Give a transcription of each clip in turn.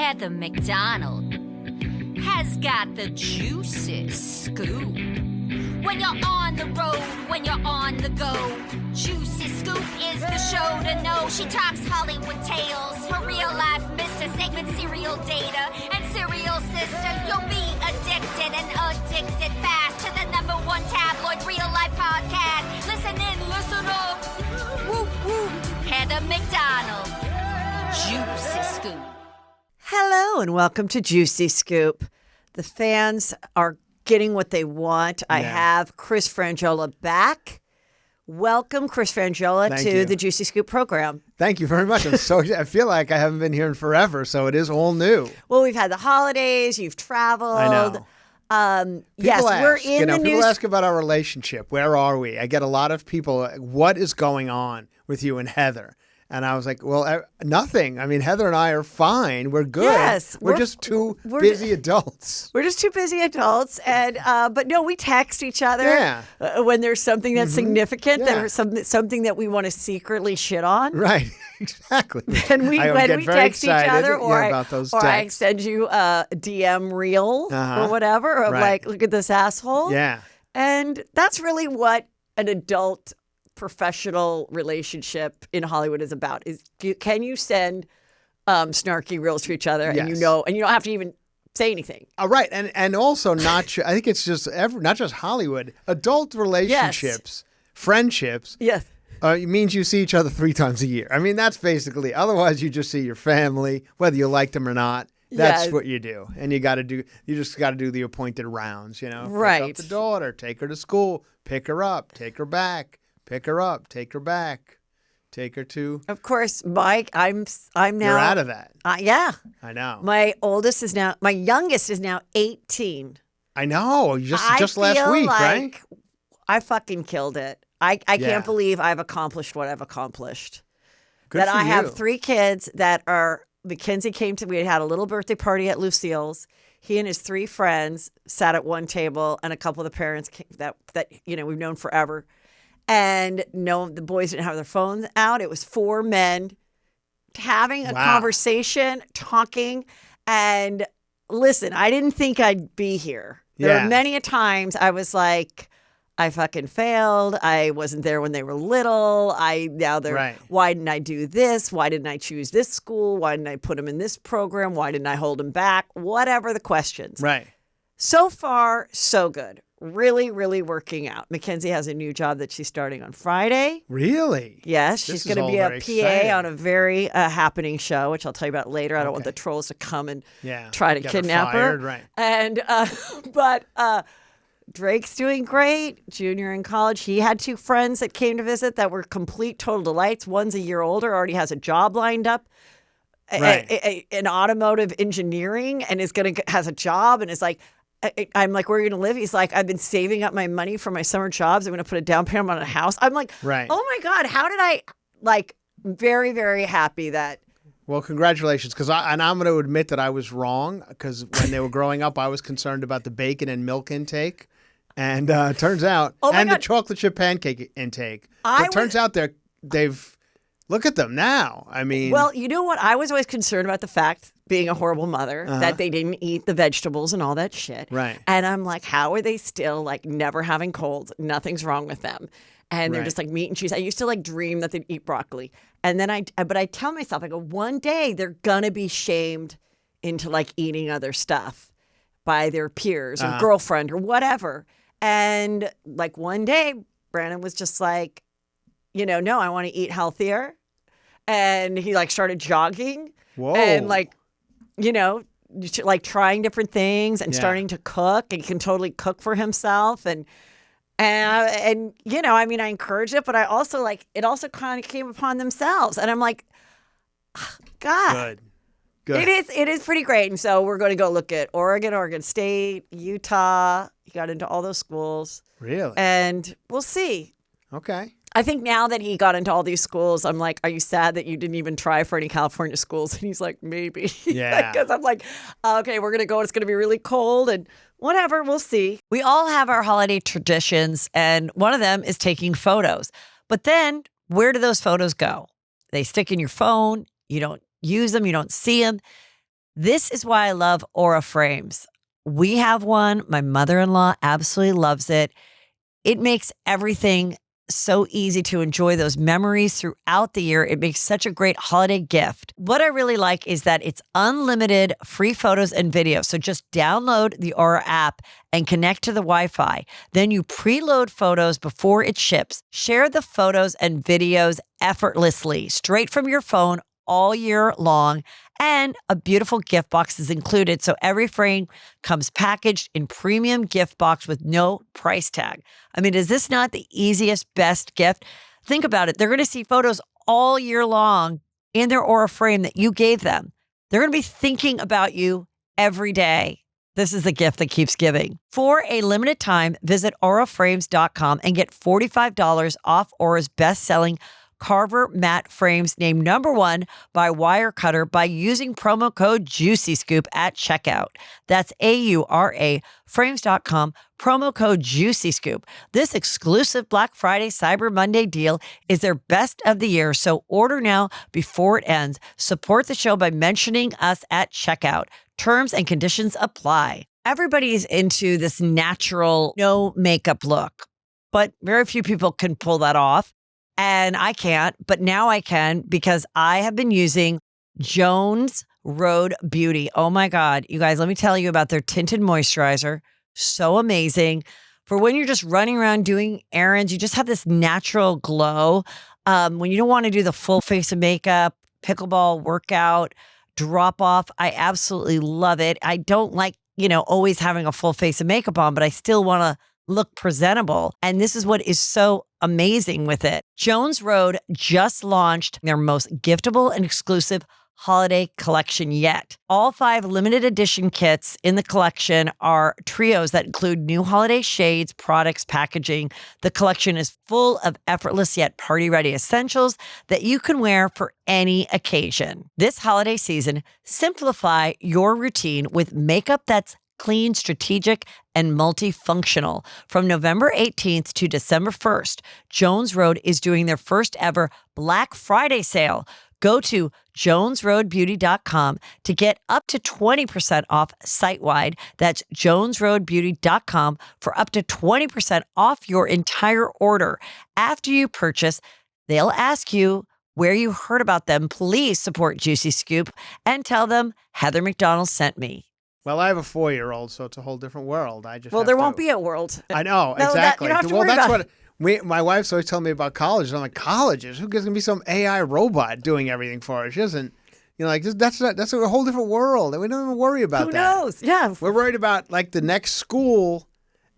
Heather McDonald has got the juiciest scoop. When you're on the road, when you're on the go, Juicy Scoop is the show to know. She talks Hollywood tales, her real life Mr. Segment serial data and serial sister. You'll be addicted and addicted fast to the #1 tabloid real life podcast. Listen in, listen up. Woo woo. Heather McDonald, Juicy Scoop. Hello and welcome to Juicy Scoop. The fans are getting what they want. I have Chris Franjola back. Welcome, Chris Franjola, to the Juicy Scoop program. Thank you very much. I feel like I haven't been here in forever, so it is all new. Well, we've had the holidays. You've traveled. I know. Yes, ask, we're in the news. People ask about our relationship. Where are we? I get a lot of people, what is going on with you and Heather? And I was like, well, nothing. I mean, Heather and I are fine. We're good. Yes, we're just two busy adults. We're just two busy adults. And but no, we text each other when there's something that's significant, that or something that we want to secretly shit on. Right, exactly. And we text each other, or about those I send you a DM reel or whatever, of like, look at this asshole. Yeah. And that's really what an adult professional relationship in Hollywood is about. Can you send snarky reels to each other, and you don't have to even say anything. Right, and also I think it's just not just Hollywood, adult relationships, friendships. Yes. It means you see each other 3 times a year. I mean, that's basically. Otherwise, you just see your family, whether you like them or not. That's what you do, and you just got to do the appointed rounds. Right. Pick up the daughter, take her to school, pick her up, take her back. Pick her up, take her back, take her to. Of course, Mike. I'm now. You're out of that. Yeah. I know. My youngest is now 18. I know. Just last week, right? I fucking killed it. I can't believe I've accomplished what I've accomplished. Good for I you. have 3 kids that are. Mackenzie came to. We had a little birthday party at Lucille's. He and his 3 friends sat at one table, and a couple of the parents came, that we've known forever. And no, the boys didn't have their phones out. It was 4 men having a conversation, talking. And listen, I didn't think I'd be here. There were many a times I was like, I fucking failed. I wasn't there when they were little. Why didn't I do this? Why didn't I choose this school? Why didn't I put them in this program? Why didn't I hold them back? Whatever the questions. Right. So far, so good. Really, really working out. Mackenzie has a new job that she's starting on Friday. Really? Yes, she's going to be a PA on a very happening show, which I'll tell you about later. I don't want the trolls to come and try to kidnap her. Right. And but Drake's doing great. Junior in college. He had 2 friends that came to visit that were complete total delights. One's a year older, already has a job lined up. In automotive engineering, and has a job, and is like, I'm like, where are you going to live? He's like, I've been saving up my money for my summer jobs. I'm going to put a down payment on a house. I'm like, oh my God, how did I, very, very happy that. Well, congratulations. And I'm going to admit that I was wrong, because when they were growing up, I was concerned about the bacon and milk intake. And turns out, the chocolate chip pancake intake. Turns out they've, look at them now. I mean. Well, you know what? I was always concerned about the fact, being a horrible mother, that they didn't eat the vegetables and all that shit. Right. And I'm like, how are they still never having colds? Nothing's wrong with them. And they're just like meat and cheese. I used to dream that they'd eat broccoli. And then but I tell myself, I go, one day they're going to be shamed into eating other stuff by their peers or girlfriend or whatever. And one day Brandon was just like, no, I want to eat healthier. And he started jogging. Whoa. And trying different things and starting to cook, and he can totally cook for himself. And I encourage it, but I also it also kind of came upon themselves. And I'm like, God, good. It is pretty great. And so we're going to go look at Oregon State, Utah. He got into all those schools. Really? And we'll see. Okay. I think now that he got into all these schools, I'm like, are you sad that you didn't even try for any California schools? And he's like, maybe. Yeah. Because I'm like, okay, we're going to go. It's going to be really cold and whatever. We'll see. We all have our holiday traditions, and one of them is taking photos. But then where do those photos go? They stick in your phone. You don't use them. You don't see them. This is why I love Aura frames. We have one. My mother-in-law absolutely loves it. It makes everything so easy to enjoy those memories throughout the year. It makes such a great holiday gift. What I really like is that it's unlimited free photos and videos. So just download the Aura app and connect to the Wi-Fi. Then you preload photos before it ships. Share the photos and videos effortlessly, straight from your phone all year long. And a beautiful gift box is included. So every frame comes packaged in premium gift box with no price tag. I mean, is this not the easiest, best gift? Think about it. They're going to see photos all year long in their Aura frame that you gave them. They're going to be thinking about you every day. This is a gift that keeps giving. For a limited time, visit auraframes.com and get $45 off Aura's best-selling Carver matte frames, named #1 by Wirecutter, by using promo code JUICYSCOOP at checkout. That's AURA frames.com, promo code JUICYSCOOP. This exclusive Black Friday Cyber Monday deal is their best of the year, so order now before it ends. Support the show by mentioning us at checkout. Terms and conditions apply. Everybody's into this natural, no makeup look, but very few people can pull that off. And I can't, but now I can because I have been using Jones Road Beauty. Oh my God. You guys, let me tell you about their tinted moisturizer. So amazing. For when you're just running around doing errands, you just have this natural glow. When you don't want to do the full face of makeup, pickleball workout, drop off, I absolutely love it. I don't like, always having a full face of makeup on, but I still want to look presentable. And this is what is so amazing with it. Jones Road just launched their most giftable and exclusive holiday collection yet. All 5 limited edition kits in the collection are trios that include new holiday shades, products, packaging. The collection is full of effortless yet party-ready essentials that you can wear for any occasion. This holiday season, simplify your routine with makeup that's clean, strategic, and multifunctional. From November 18th to December 1st, Jones Road is doing their first ever Black Friday sale. Go to jonesroadbeauty.com to get up to 20% off site-wide. That's jonesroadbeauty.com for up to 20% off your entire order. After you purchase, they'll ask you where you heard about them. Please support Juicy Scoop and tell them Heather McDonald sent me. Well, I have a 4-year-old, so it's a whole different world. There won't be a world. I know, no, exactly. You don't have to worry that's about what my wife's always telling me about colleges. I'm like, colleges? Who gives going to be some AI robot doing everything for us? She doesn't. That's a whole different world, and we don't even worry about that. Who knows? Yeah, we're worried about like the next school,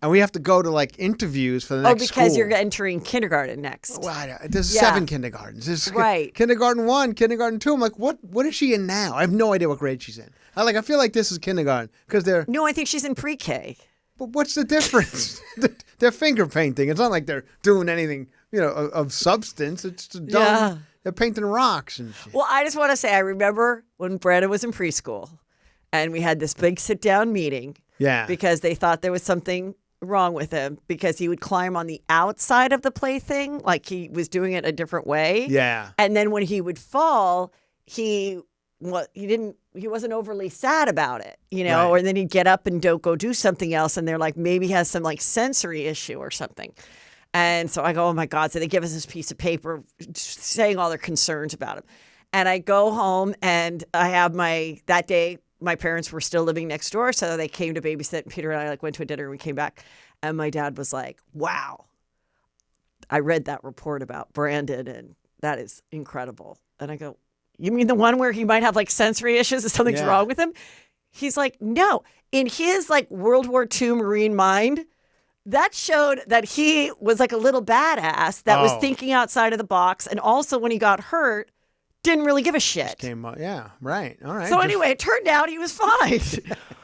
and we have to go to like interviews for the next school. Oh, because you're entering kindergarten next. Well, there's 7 kindergartens. There's right. Kindergarten 1, kindergarten 2. I'm like, what is she in now? I have no idea what grade she's in. I feel like this is kindergarten because they're. No, I think she's in pre-K. But what's the difference? They're finger painting. It's not like they're doing anything, of substance. It's dumb. Yeah. They're painting rocks and shit. Well, I just want to say, I remember when Brandon was in preschool, and we had this big sit-down meeting. Yeah. Because they thought there was something wrong with him because he would climb on the outside of the plaything, like he was doing it a different way. Yeah. And then when he would fall, he wasn't overly sad about it, Right. or then he'd get up and go do something else. And they're like, maybe he has some like sensory issue or something. And so I go, oh my God. So they give us this piece of paper saying all their concerns about him. And I go home and I have that day, my parents were still living next door. So they came to babysit. Peter and I went to a dinner and we came back. And my dad was like, wow, I read that report about Brandon and that is incredible. And I go, you mean the one where he might have like sensory issues and something's wrong with him? He's like, no. In his like World War II Marine mind, that showed that he was like a little badass that was thinking outside of the box. And also when he got hurt, didn't really give a shit. Came up, yeah, right. All right. So anyway, it turned out he was fine. So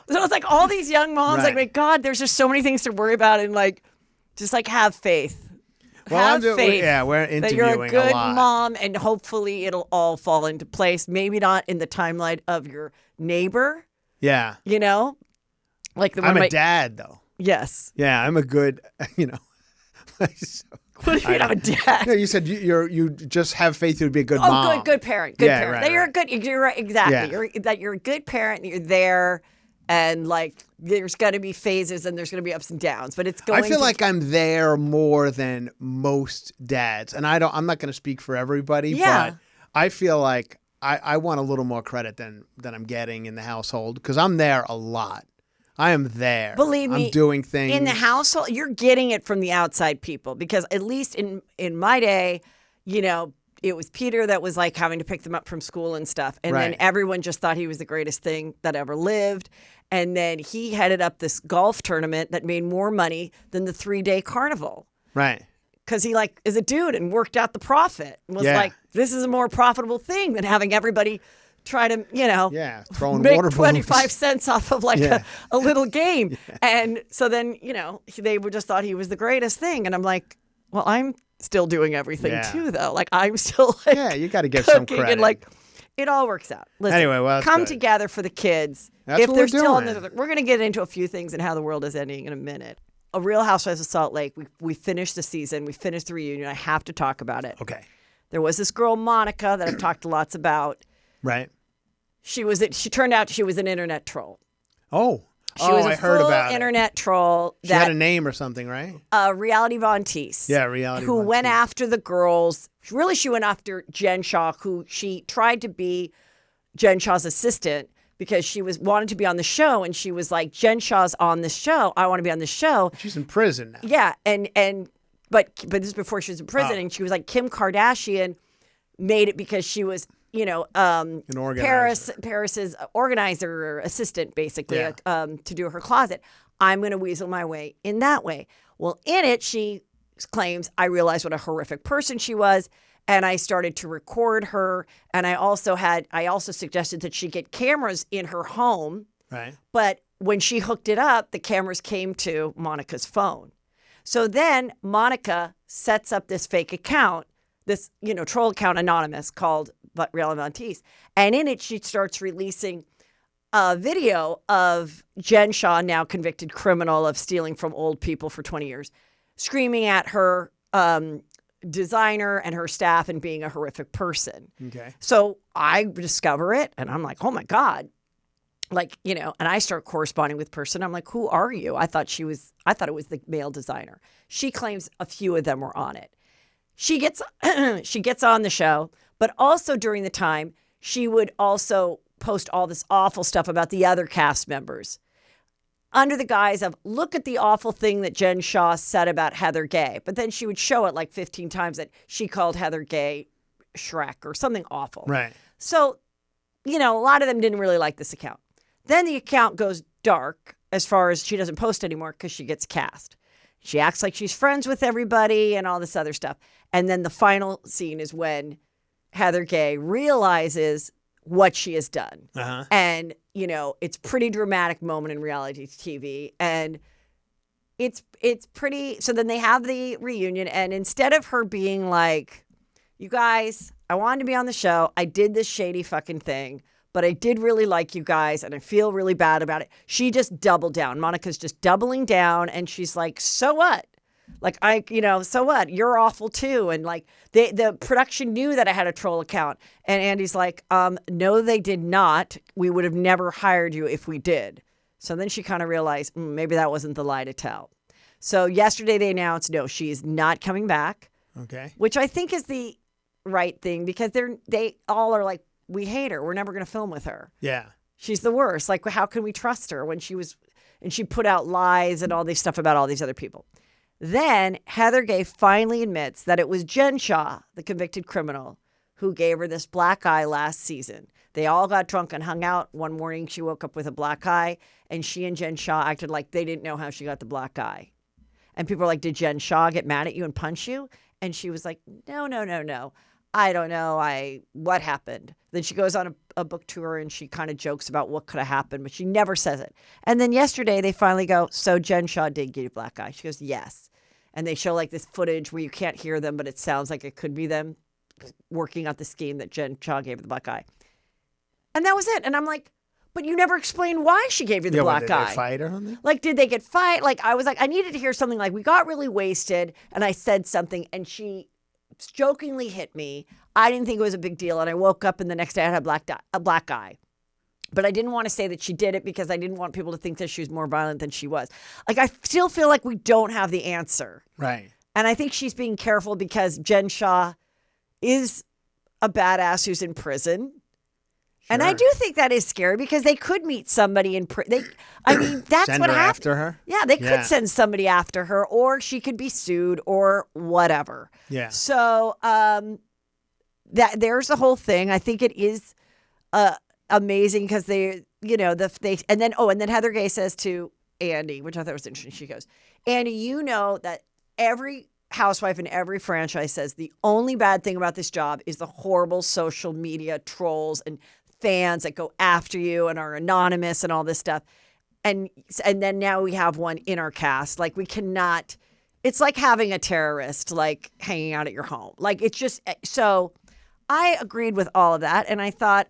it's like all these young moms, like, my God, there's just so many things to worry about and like, just like have faith. Well, have faith we're interviewing that you're a good a lot. mom, and hopefully it'll all fall into place. Maybe not in the timeline of your neighbor. Yeah. Like I'm a dad though. Yes. Yeah, I'm a good, What do you mean I'm a dad? No, you said you just have faith you'd be a good Oh, mom. good parent. Good parent. Right, That you're right. a good. You're right. Exactly. Yeah. You're a good parent. And you're there, and like there's going to be phases and there's going to be ups and downs, but it's going. I feel like I'm there more than most dads, and I'm not going to speak for everybody, Yeah. but I feel like I want a little more credit than I'm getting in the household because I'm there a lot. I am there. Believe me, I'm doing things in the household. You're getting it from the outside people because at least in my day, you know, it was Peter that was like having to pick them up from school and stuff, and then Right. everyone just thought he was the greatest thing that ever lived. And then he headed up this golf tournament that made more money than the 3-day carnival. Right. Because he like is a dude and worked out the profit and was Yeah. like, this is a more profitable thing than having everybody try to, Yeah, throwing make water balloons. 25 cents off of like Yeah. a little game. And so then, they just thought he was the greatest thing. And I'm like, well, I'm still doing everything Yeah. too, though. Like I'm still like Yeah, you got to give some cooking credit. and like it all works out. Listen, Anyway, well, that's come good. together for the kids. That's if what they're we're still on doing. we're going to get into a few things and how the world is ending in a minute. A Real Housewives of Salt Lake. We finished the season. We finished the reunion. I have to talk about it. Okay. There was this girl, Monica, that I've talked lots about. Right. She turned out she was an internet troll. Oh. She was a I heard full about internet troll it. She had that a name or something, right? Reality Von Teese. Yeah, Reality who Von went Teese. after the girls. Really, she went after Jen Shaw, who she tried to be Jen Shaw's assistant because she wanted to be on the show, and she was like, Jen Shaw's on the show. I want to be on the show. She's in prison now. Yeah, but this is before she was in prison, Oh. and she was like Kim Kardashian made it because she was An organizer. Paris's organizer or assistant basically Yeah. to do her closet. I'm going to weasel my way in that way. Well, in it she claims I realized what a horrific person she was, and I started to record her, and I also suggested that she get cameras in her home. Right. But when she hooked it up, the cameras came to Monica's phone. So then Monica sets up this fake account, this, troll account anonymous called Reality Von Teese. And in it, she starts releasing a video of Jen Shaw, now convicted criminal of stealing from old people for 20 years, screaming at her designer and her staff and being a horrific person. Okay. So I discover it and I'm like, oh my God. And I start corresponding with person. I'm like, who are you? I thought it was the male designer. She claims a few of them were on it. She gets on the show, but also during the time, she would also post all this awful stuff about the other cast members under the guise of, look at the awful thing that Jen Shaw said about Heather Gay. But then she would show it like 15 times that she called Heather Gay Shrek or something awful. Right. So, a lot of them didn't really like this account. Then the account goes dark as far as she doesn't post anymore because she gets cast. She acts like she's friends with everybody and all this other stuff. And then the final scene is when Heather Gay realizes what she has done. Uh-huh. And, it's a pretty dramatic moment in reality TV. And it's pretty. So then they have the reunion. And instead of her being like, you guys, I wanted to be on the show. I did this shady fucking thing. But I did really like you guys, and I feel really bad about it. She just doubled down. Monica's just doubling down, and she's like, so what? Like, so what? You're awful too. And like, the production knew that I had a troll account. And Andy's like, no, they did not. We would have never hired you if we did. So then she kind of realized maybe that wasn't the lie to tell. So yesterday they announced, no, she is not coming back. Okay. Which I think is the right thing because they all are like, we hate her. We're never going to film with her. Yeah. She's the worst. Like, how can we trust her when she put out lies and all this stuff about all these other people? Then Heather Gay finally admits that it was Jen Shaw, the convicted criminal, who gave her this black eye last season. They all got drunk and hung out. One morning she woke up with a black eye, and she and Jen Shaw acted like they didn't know how she got the black eye. And people were like, did Jen Shaw get mad at you and punch you? And she was like, no. I don't know. What happened? Then she goes on a book tour and she kind of jokes about what could have happened, but she never says it. And then yesterday they finally go, so Jen Shaw did get a black eye. She goes, yes. And they show like this footage where you can't hear them, but it sounds like it could be them working out the scheme that Jen Shaw gave her the black eye. And that was it. And I'm like, But you never explained why she gave you the black did eye. they fight or something? Like, did they get fight? Like, I was like, I needed to hear something like, we got really wasted, and I said something, and she jokingly hit me. I didn't think it was a big deal, and I woke up, and the next day I had a black eye. But I didn't want to say that she did it because I didn't want people to think that she was more violent than she was. Like, I still feel like we don't have the answer. Right. And I think she's being careful because Jen Shaw is a badass who's in prison. And I do think that is scary because they could meet somebody in prison. I mean, that's send what her happened. after her? Yeah, they could send somebody after her, or she could be sued, or whatever. Yeah. So that there's the whole thing. I think it is amazing because they, and then Heather Gay says to Andy, which I thought was interesting. She goes, Andy, you know that every housewife in every franchise says the only bad thing about this job is the horrible social media trolls and fans that go after you and are anonymous and all this stuff. And then now we have one in our cast. Like, we cannot, it's like having a terrorist, like, hanging out at your home. Like, it's just, so I agreed with all of that. And I thought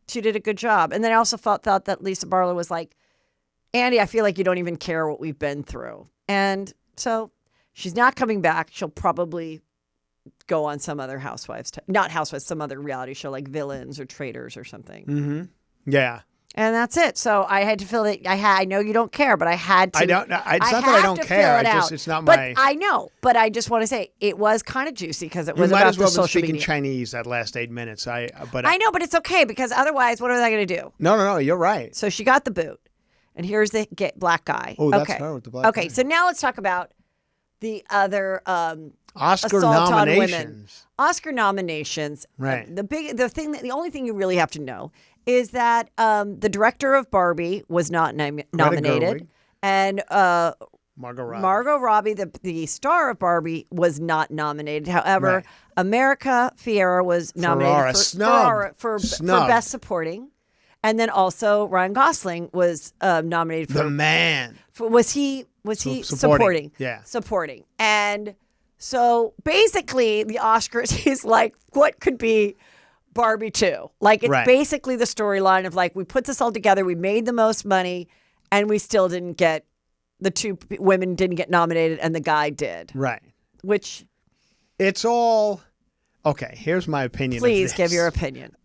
she did a good job. And then I also thought that Lisa Barlow was like, Andy, I feel like you don't even care what we've been through. And so she's not coming back. She'll probably go on some other some other reality show like Villains or Traitors or something. Mm-hmm. Yeah. And that's it. So I had to fill it. I know you don't care, but I had to. I don't. It's not that I don't care. It's not my. I know, but I just want to say it was kind of juicy because it was you might about as well the been social speaking media. Chinese that last 8 minutes. I know, but it's okay because otherwise, what are they going to do? No. You're right. So she got the boot, and here's the black guy. Oh, that's her with the black. Okay, so now let's talk about the other Oscar assault nominations. on women. Oscar nominations. Right. The only thing you really have to know is that the director of Barbie was not nominated, and Margot Robbie, the star of Barbie, was not nominated. However, America Ferrera was nominated for Best Supporting, and then also Ryan Gosling was nominated for the man. Was he supporting? Yeah, supporting. And so basically, the Oscars is like what could be Barbie 2. Like, it's basically the storyline of like, we put this all together, we made the most money, and we still didn't get, the two women didn't get nominated, and the guy did. Right. Which. It's all. Okay, here's my opinion. Please of this. give your opinion.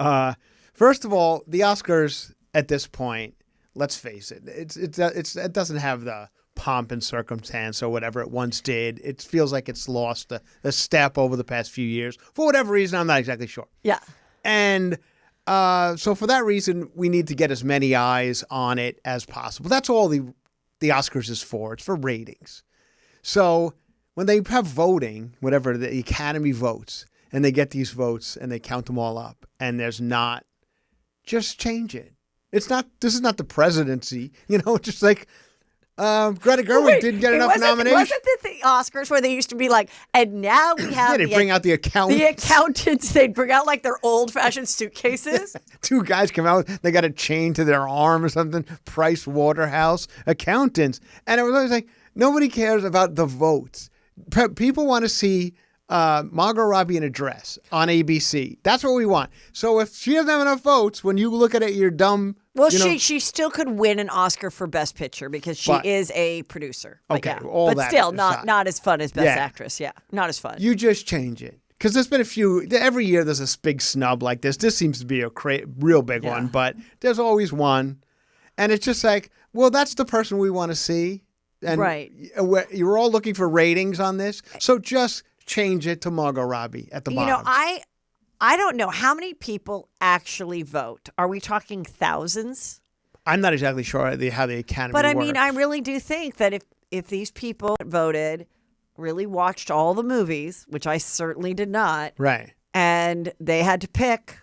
First of all, the Oscars at this point, let's face it, it doesn't have the pomp and circumstance or whatever it once did. It feels like it's lost a step over the past few years. For whatever reason, I'm not exactly sure. Yeah. And so for that reason, we need to get as many eyes on it as possible. That's all the Oscars is for. It's for ratings. So when they have voting, whatever, the Academy votes, and they get these votes and they count them all up, and there's not, just change it. This is not the presidency, just like, Greta Gerwig didn't get enough nominations. Wasn't it the Oscars where they used to be like, and now we have they bring out the accountants. The accountants, they'd bring out like their old-fashioned suitcases. Two guys come out, they got a chain to their arm or something, Price Waterhouse, accountants. And it was always like, nobody cares about the votes. People want to see Margot Robbie in a dress on ABC. That's what we want. So if she doesn't have enough votes, when you look at it, you're dumb. Well, she still could win an Oscar for Best Picture because she is a producer. Okay, but still not as fun as Best Actress. Yeah, not as fun. You just change it because there's been every year there's a big snub like this. This seems to be a real big one, but there's always one, and it's just like, well, that's the person we want to see, and you're all looking for ratings on this, so just change it to Margot Robbie at the bottom. I don't know how many people actually vote. Are we talking thousands? I'm not exactly sure how the Academy works. But I mean, I really do think that if these people voted, really watched all the movies, which I certainly did not. Right. And they had to pick,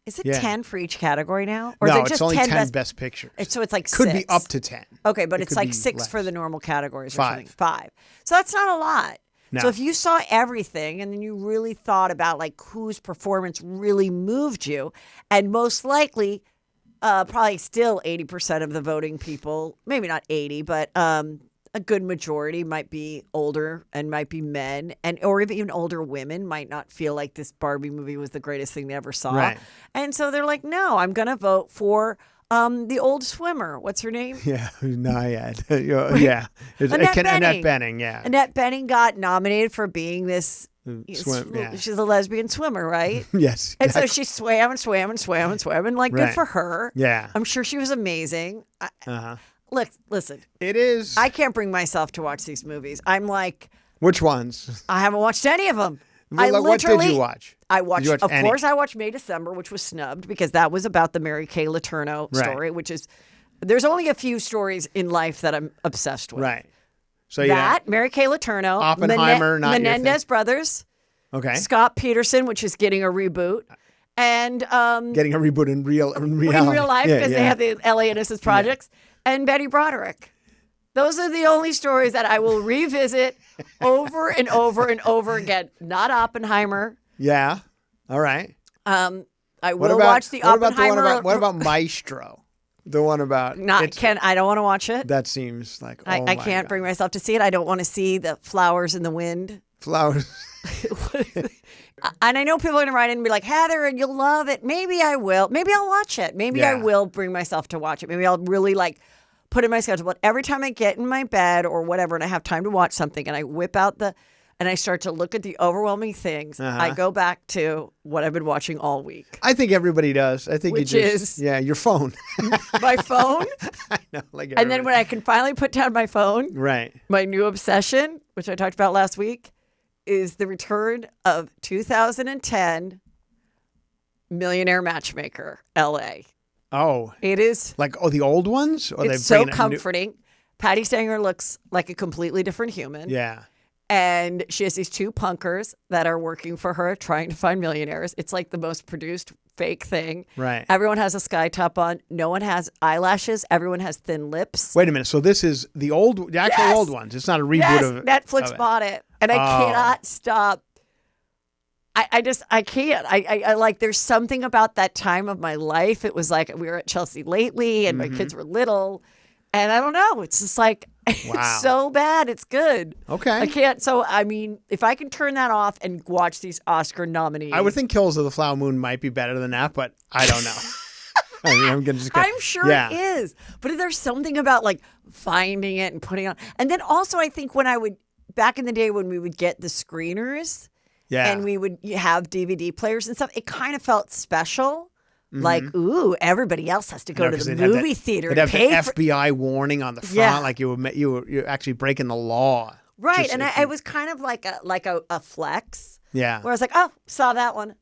is it 10 for each category now? Or no, is it just it's only 10 best pictures. So it's like Could 6. be up to 10. Okay, but it's like 6 less. for the normal categories or 5. something. 5. So that's not a lot. No. So if you saw everything and then you really thought about like whose performance really moved you, and most likely, probably still 80% of the voting people, maybe not 80, but a good majority might be older and might be men, or even older women might not feel like this Barbie movie was the greatest thing they ever saw. Right. And so they're like, no, I'm going to vote for The old swimmer. What's her name? Yeah, Naiad. Yeah. Annette Bening. Annette Bening, yeah. Annette Bening got nominated for being this. Yeah. She's a lesbian swimmer, right? Yes. And so she swam and swam and swam and swam, and like, good Right. for her. Yeah. I'm sure she was amazing. Look, listen. It is. I can't bring myself to watch these movies. I'm like, Which ones? I haven't watched any of them. What did you watch? I watched, Did you watch of any? course, I watched May December, which was snubbed because that was about the Mary Kay Letourneau Right. story, which is, there's only a few stories in life that I'm obsessed with. Right. So That, Mary Kay Letourneau, Oppenheimer, not your Menendez thing. Brothers, Okay. Scott Peterson, which is getting a reboot, and Getting a reboot in reality. in real life because they have the LA Innocence Projects, and Betty Broderick. Those are the only stories that I will revisit over and over and over again. Not Oppenheimer. Yeah. All right. I will watch the Oppenheimer. What about Maestro? The one about I don't want to watch it. That seems like I can't bring myself to see it. I don't want to see the flowers in the wind. Flowers. And I know people are going to write in and be like, Heather, you'll love it. Maybe I will. Maybe I'll watch it. Maybe I Yeah. will bring myself to watch it. Maybe I'll really put in my schedule. But every time I get in my bed or whatever and I have time to watch something and I whip out and I start to look at the overwhelming things, I go back to what I've been watching all week. I think everybody does. I think Which you just, is- your phone. My phone. I know, like And then everybody. when I can finally put down my phone, Right. my new obsession, which I talked about last week, is the return of 2010 Millionaire Matchmaker, LA. Oh, It is. the old ones? Or It's so comforting. Patty Stanger looks like a completely different human. Yeah. And she has these two punkers that are working for her, trying to find millionaires. It's like the most produced fake thing. Right. Everyone has a sky top on. No one has eyelashes. Everyone has thin lips. Wait a minute. So this is the actual Yes! old ones. It's not a reboot Yes, of it. Netflix of it. bought it. And I cannot stop. I can't. I like, there's something about that time of my life. It was like we were at Chelsea lately and my kids were little. And I don't know. It's just like, Wow. it's so bad. It's good. Okay. I can't. So, I mean, if I can turn that off and watch these Oscar nominees. I would think Kills of the Flower Moon might be better than that, but I don't know. I mean, I'm sure it is. But there's something about like finding it and putting on. And then also, I think back in the day when we would get the screeners Yeah. and we would have DVD players and stuff, it kind of felt special. Like, ooh, everybody else has to go to the movie theater They'd and have pay the for FBI warning on the front, Yeah. like you're actually breaking the law. right. Just And if it was kind of like a flex. Yeah. Where I was like, oh, saw that one.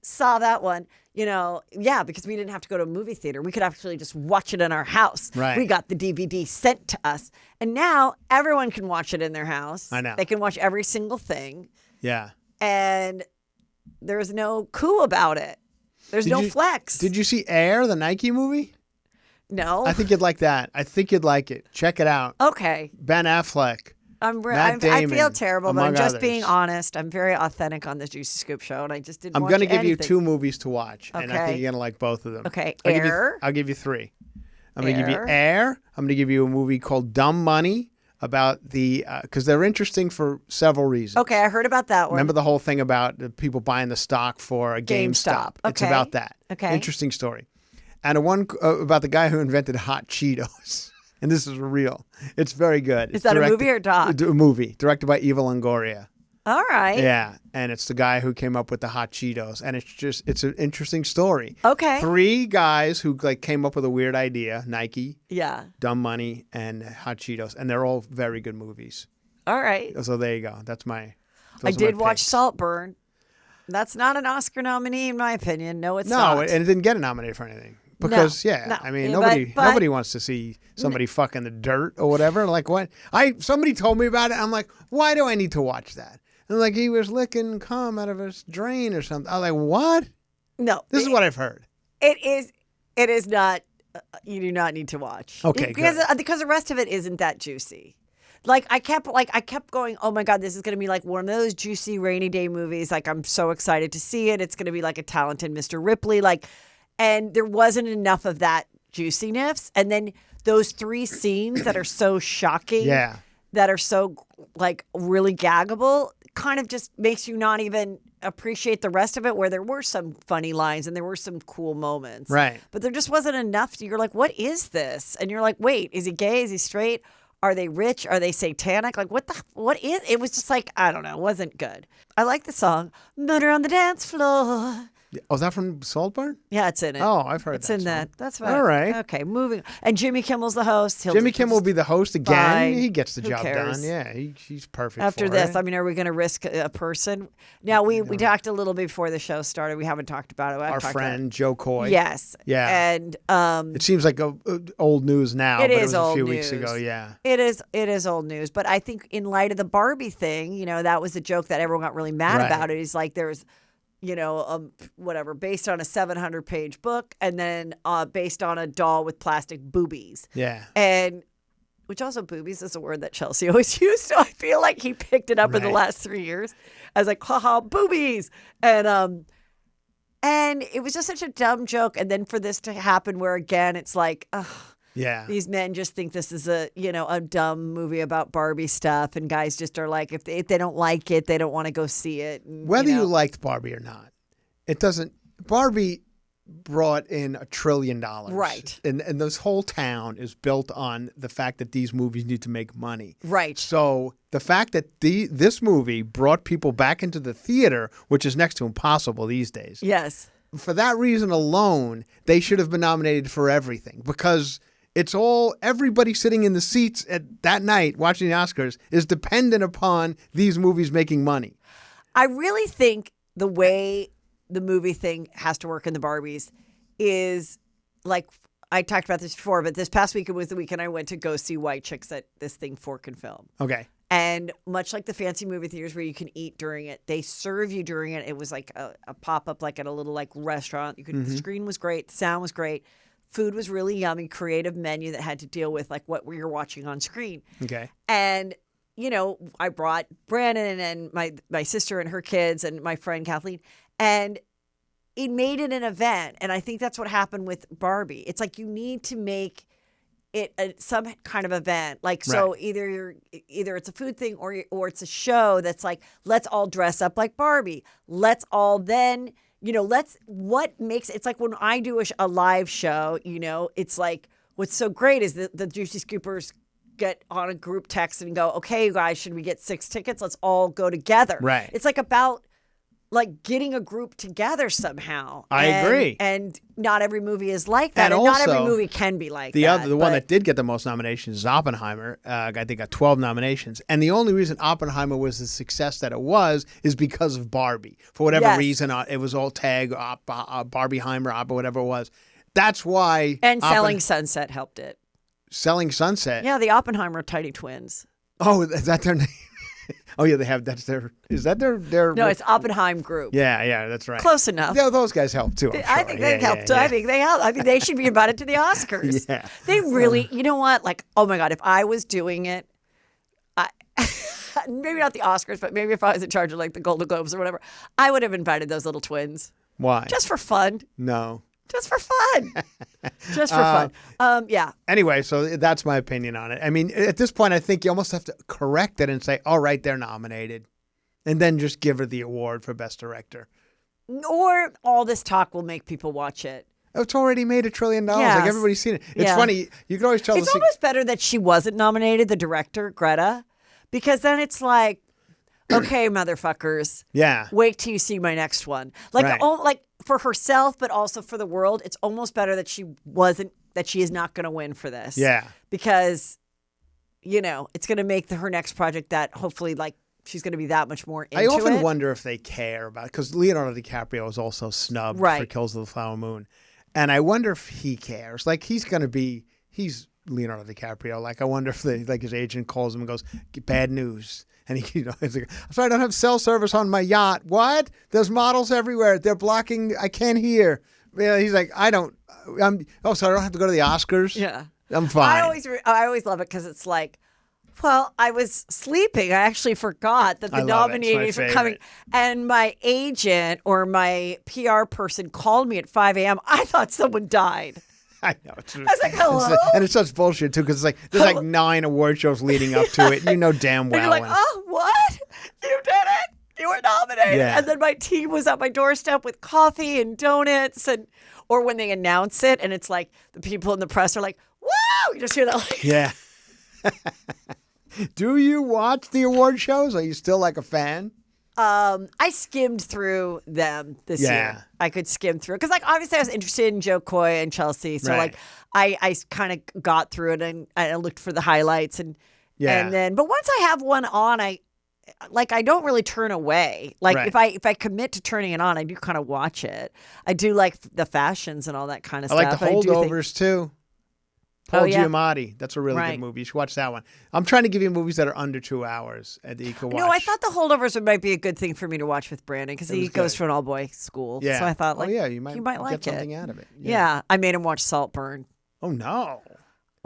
Because we didn't have to go to a movie theater. We could actually just watch it in our house. Right. We got the DVD sent to us. And now everyone can watch it in their house. I know. They can watch every single thing. Yeah. And there's no coup about it. There's no flex. Did you see Air, the Nike movie? No. I think you'd like that. I think you'd like it. Check it out. Okay. Ben Affleck. I Damon, feel terrible, but I'm among just others. being honest. I'm very authentic on this Juicy Scoop show, and I just didn't I'm watch going to give you anything. 2 movies to watch, and I Okay. think you're going to like both of them. Okay. I'll give you 3. I'm going to give you Air. I'm going to give you a movie called Dumb Money about because they're interesting for several reasons. Okay, I heard about that one. Remember the whole thing about the people buying the stock for a GameStop? It's Okay. about that. Okay. Interesting story. And one about the guy who invented hot Cheetos. And this is real. It's very good. Is that a movie or a doc? A movie, directed by Eva Longoria. All right. Yeah, and it's the guy who came up with the hot Cheetos, and it's an interesting story. Okay. 3 guys who came up with a weird idea: Nike, Yeah. Dumb Money, and hot Cheetos, and they're all very good movies. All right. So there you go. That's my. I those are did my watch picks. Saltburn. That's not an Oscar nominee, in my opinion. No, it's No, not. and it didn't get nominated for anything. Because no. I mean, Yeah, but- nobody wants to see somebody fuck in the dirt or whatever. Like what? Somebody told me about it. I'm like, why do I need to watch that? And like he was licking cum out of his drain or something. I was like, what? No. This is what I've heard. It is not. You do not need to watch. Okay, because good. because the rest of it isn't that juicy. Like I kept going, oh my God, this is going to be like one of those juicy rainy day movies. Like I'm so excited to see it. It's going to be like a talented Mr. Ripley. And there wasn't enough of that juiciness. And then those 3 scenes that are so shocking, Yeah. that are so like really gaggable, kind of just makes you not even appreciate the rest of it, where there were some funny lines and there were some cool moments. Right. But there just wasn't enough. You're like, what is this? And you're like, wait, is he gay? Is he straight? Are they rich? Are they satanic? Like, what is, it was just like, I don't know. It wasn't good. I like the song, Murder on the Dance Floor. Oh, is that from Saltburn? Yeah, it's in it. Oh, I've heard it's that in song. that. That's right. All right. Okay, moving. And Jimmy Kimmel's the host. Jimmy Kimmel will be the host again. Fine. He gets the Who job cares? done. Yeah, he's perfect After for this, it. I mean, are we going to risk a person? Now, we talked a little before the show started. We haven't talked about it. Our friend Joe Coy. Yes. Yeah. And it seems like old news now, it but it is was a few old weeks news. ago. Yeah. It is old news. But I think in light of the Barbie thing, that was the joke that everyone got really mad Right. about. It is like there's, whatever, based on a 700-page book, and then based on a doll with plastic boobies. Yeah. And which also, boobies is a word that Chelsea always used. So I feel like he picked it up in the Right. last 3 years. I was like, haha, boobies. And it was just such a dumb joke. And then for this to happen where, again, it's like, ugh, Yeah. these men just think this is a dumb movie about Barbie stuff. And guys just are like, if they don't like it, they don't want to go see it. And, Whether you liked Barbie or not, it doesn't. Barbie brought in $1 trillion. Right. And this whole town is built on the fact that these movies need to make money. Right. So the fact that this movie brought people back into the theater, which is next to impossible these days. Yes. For that reason alone, they should have been nominated for everything, because it's everybody sitting in the seats at that night watching the Oscars is dependent upon these movies making money. I really think the way the movie thing has to work in the Barbies is, like, I talked about this before, but this past weekend was the weekend I went to go see White Chicks at this thing, Fork and Film. Okay. And much like the fancy movie theaters where you can eat during it, they serve you during it. It was like a pop-up, like at a little like restaurant. You could The screen was great. The sound was great. Food was really yummy. Creative menu that had to deal with like what you're watching on screen. Okay. And I brought Brandon and my sister and her kids and my friend Kathleen, and it made it an event. And I think that's what happened with Barbie. It's like you need to make it some kind of event. Like, so Right. either it's a food thing or it's a show that's like, let's all dress up like Barbie. Let's all then, it's like when I do a live show, it's like, what's so great is that the Juicy Scoopers get on a group text and go, okay, you guys, should we get 6 tickets? Let's all go together. Right. It's like about like getting a group together somehow. I agree. And not every movie is like that. And And not also, every movie can be like The that. one that did get the most nominations is Oppenheimer. I think got 12 nominations. And the only reason Oppenheimer was the success that it was is because of Barbie. For whatever Yes. reason, it was all tag, Barbieheimer, whatever it was. That's why. And Selling Sunset helped it. Selling Sunset. Yeah, the Oppenheimer Tiny Twins. Oh, is that their name? Oh, yeah, is that their? No, it's Oppenheim Group. Yeah, that's right. Close enough. Yeah, those guys help too. I think they helped. I think they helped. I think they should be invited to the Oscars. Yeah. They really, you know what? Like, oh my God, if I was doing it, maybe not the Oscars, but maybe if I was in charge of like the Golden Globes or whatever, I would have invited those little twins. Why? Just for fun. No. Just for fun. Just for fun. Yeah. Anyway, so that's my opinion on it. I mean, at this point, I think you almost have to correct it and say, all right, they're nominated. And then just give her the award for Best Director. Or all this talk will make people watch it. It's already made $1 trillion. Yes. Like, everybody's seen it. It's Yeah. funny. You can always tell It's almost better that she wasn't nominated, the director, Greta, because then it's like, okay, motherfuckers. Yeah. Wait till you see my next one. Like, Right. like for herself, but also for the world, it's almost better that she is not going to win for this. Yeah. Because, it's going to make her next project that hopefully, like, she's going to be that much more into I often it. wonder if they care about it, because Leonardo DiCaprio is also snubbed for Right. Kills of the Flower Moon. And I wonder if he cares. Like, he's Leonardo DiCaprio. Like, I wonder if his agent calls him and goes, bad news. And he's like, I'm sorry, I don't have cell service on my yacht. What? There's models everywhere. They're blocking. I can't hear. Yeah, he's like, so I don't have to go to the Oscars? Yeah. I'm fine. I always love it because it's like, well, I was sleeping. I actually forgot that the I love it. It's my nominees were coming. favorite. And my agent or my PR person called me at 5 a.m. I thought someone died. I know. I was like, hello? And it's such bullshit, too, because it's like there's like 9 award shows leading up to it. You know damn well. And you're like, and- oh, what? You did it? You were nominated. Yeah. And then my team was at my doorstep with coffee and donuts. Or when they announce it and it's like the people in the press are like, whoa! You just hear that. Like, Yeah. Do you watch the award shows? Are you still like a fan? I skimmed through them this year. I could skim through because, like, obviously I was interested in Joe Coy and Chelsea. So, like, I kind of got through it and I looked for the highlights and then, but once I have one on, I don't really turn away. Like if I commit to turning it on, I do kind of watch it. I do like the fashions and all that kind of stuff. I like the Holdovers too. Paul Giamatti. That's a really good movie. You should watch that one. I'm trying to give you movies that are under 2 hours that you can watch. No, I thought the Holdovers might be a good thing for me to watch with Brandon because he goes to an all-boy school. Yeah. So I thought, like, you might like get something out of it. Yeah. I made him watch Saltburn. Oh, no.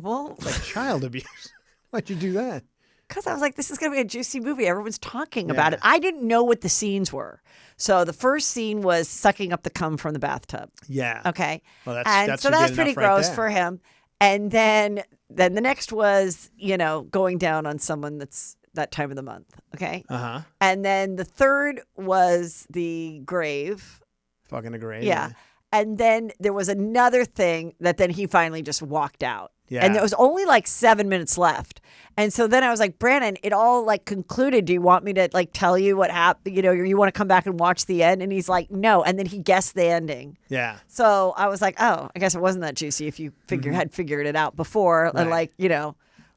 Well. It's like child abuse. Why'd you do that? Because I was like, this is going to be a juicy movie. Everyone's talking about it. I didn't know what the scenes were. So the first scene was sucking up the cum from the bathtub. Yeah. Okay. Well, that's pretty gross for him. And then the next was, going down on someone that's that time of the month. Okay. Uh-huh. And then the third was the grave. Fucking a grave. Yeah. And then there was another thing that then he finally just walked out. Yeah. And there was only like 7 minutes left. And so then I was like, Brandon, it all like concluded. Do you want me to like tell you what happened? You want to come back and watch the end? And he's like, no. And then he guessed the ending. Yeah. So I was like, oh, I guess it wasn't that juicy if you had figured it out before. Right. And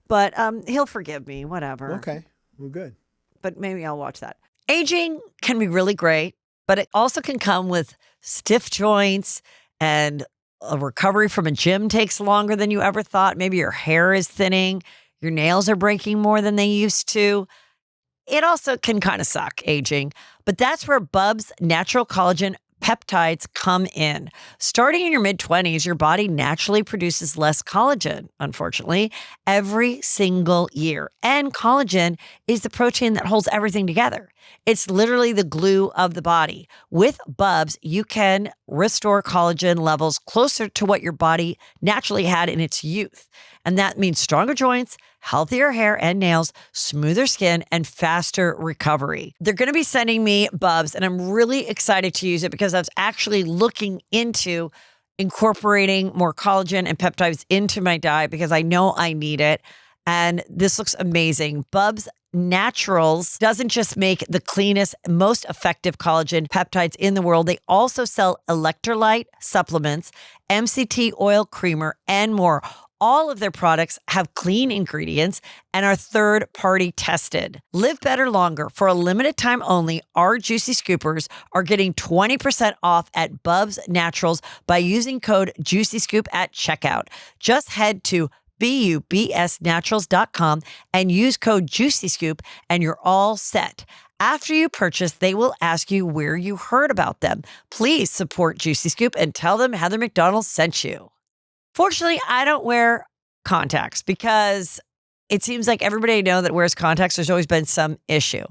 but he'll forgive me, whatever. Okay. Well, good. But maybe I'll watch that. Aging can be really great, but it also can come with stiff joints and a recovery from a gym takes longer than you ever thought. Maybe your hair is thinning. Your nails are breaking more than they used to. It also can kind of suck, aging. But that's where Bubs Natural Collagen Peptides come in. Starting in your mid-20s, your body naturally produces less collagen, unfortunately, every single year. And collagen is the protein that holds everything together. It's literally the glue of the body. With Bubs, you can restore collagen levels closer to what your body naturally had in its youth. And that means stronger joints, healthier hair and nails, smoother skin, and faster recovery. They're going to be sending me Bubs, and I'm really excited to use it because I was actually looking into incorporating more collagen and peptides into my diet because I know I need it. And this looks amazing. Bubs Naturals doesn't just make the cleanest, most effective collagen peptides in the world. They also sell electrolyte supplements, MCT oil creamer, and more. All of their products have clean ingredients and are third-party tested. Live better longer. For a limited time only, our Juicy Scoopers are getting 20% off at Bubs Naturals by using code JuicyScoop at checkout. Just head to BUBSnaturals.com and use code JuicyScoop and you're all set. After you purchase, they will ask you where you heard about them. Please support Juicy Scoop and tell them Heather McDonald sent you. Fortunately, I don't wear contacts because it seems like everybody I know that wears contacts, there's always been some issue.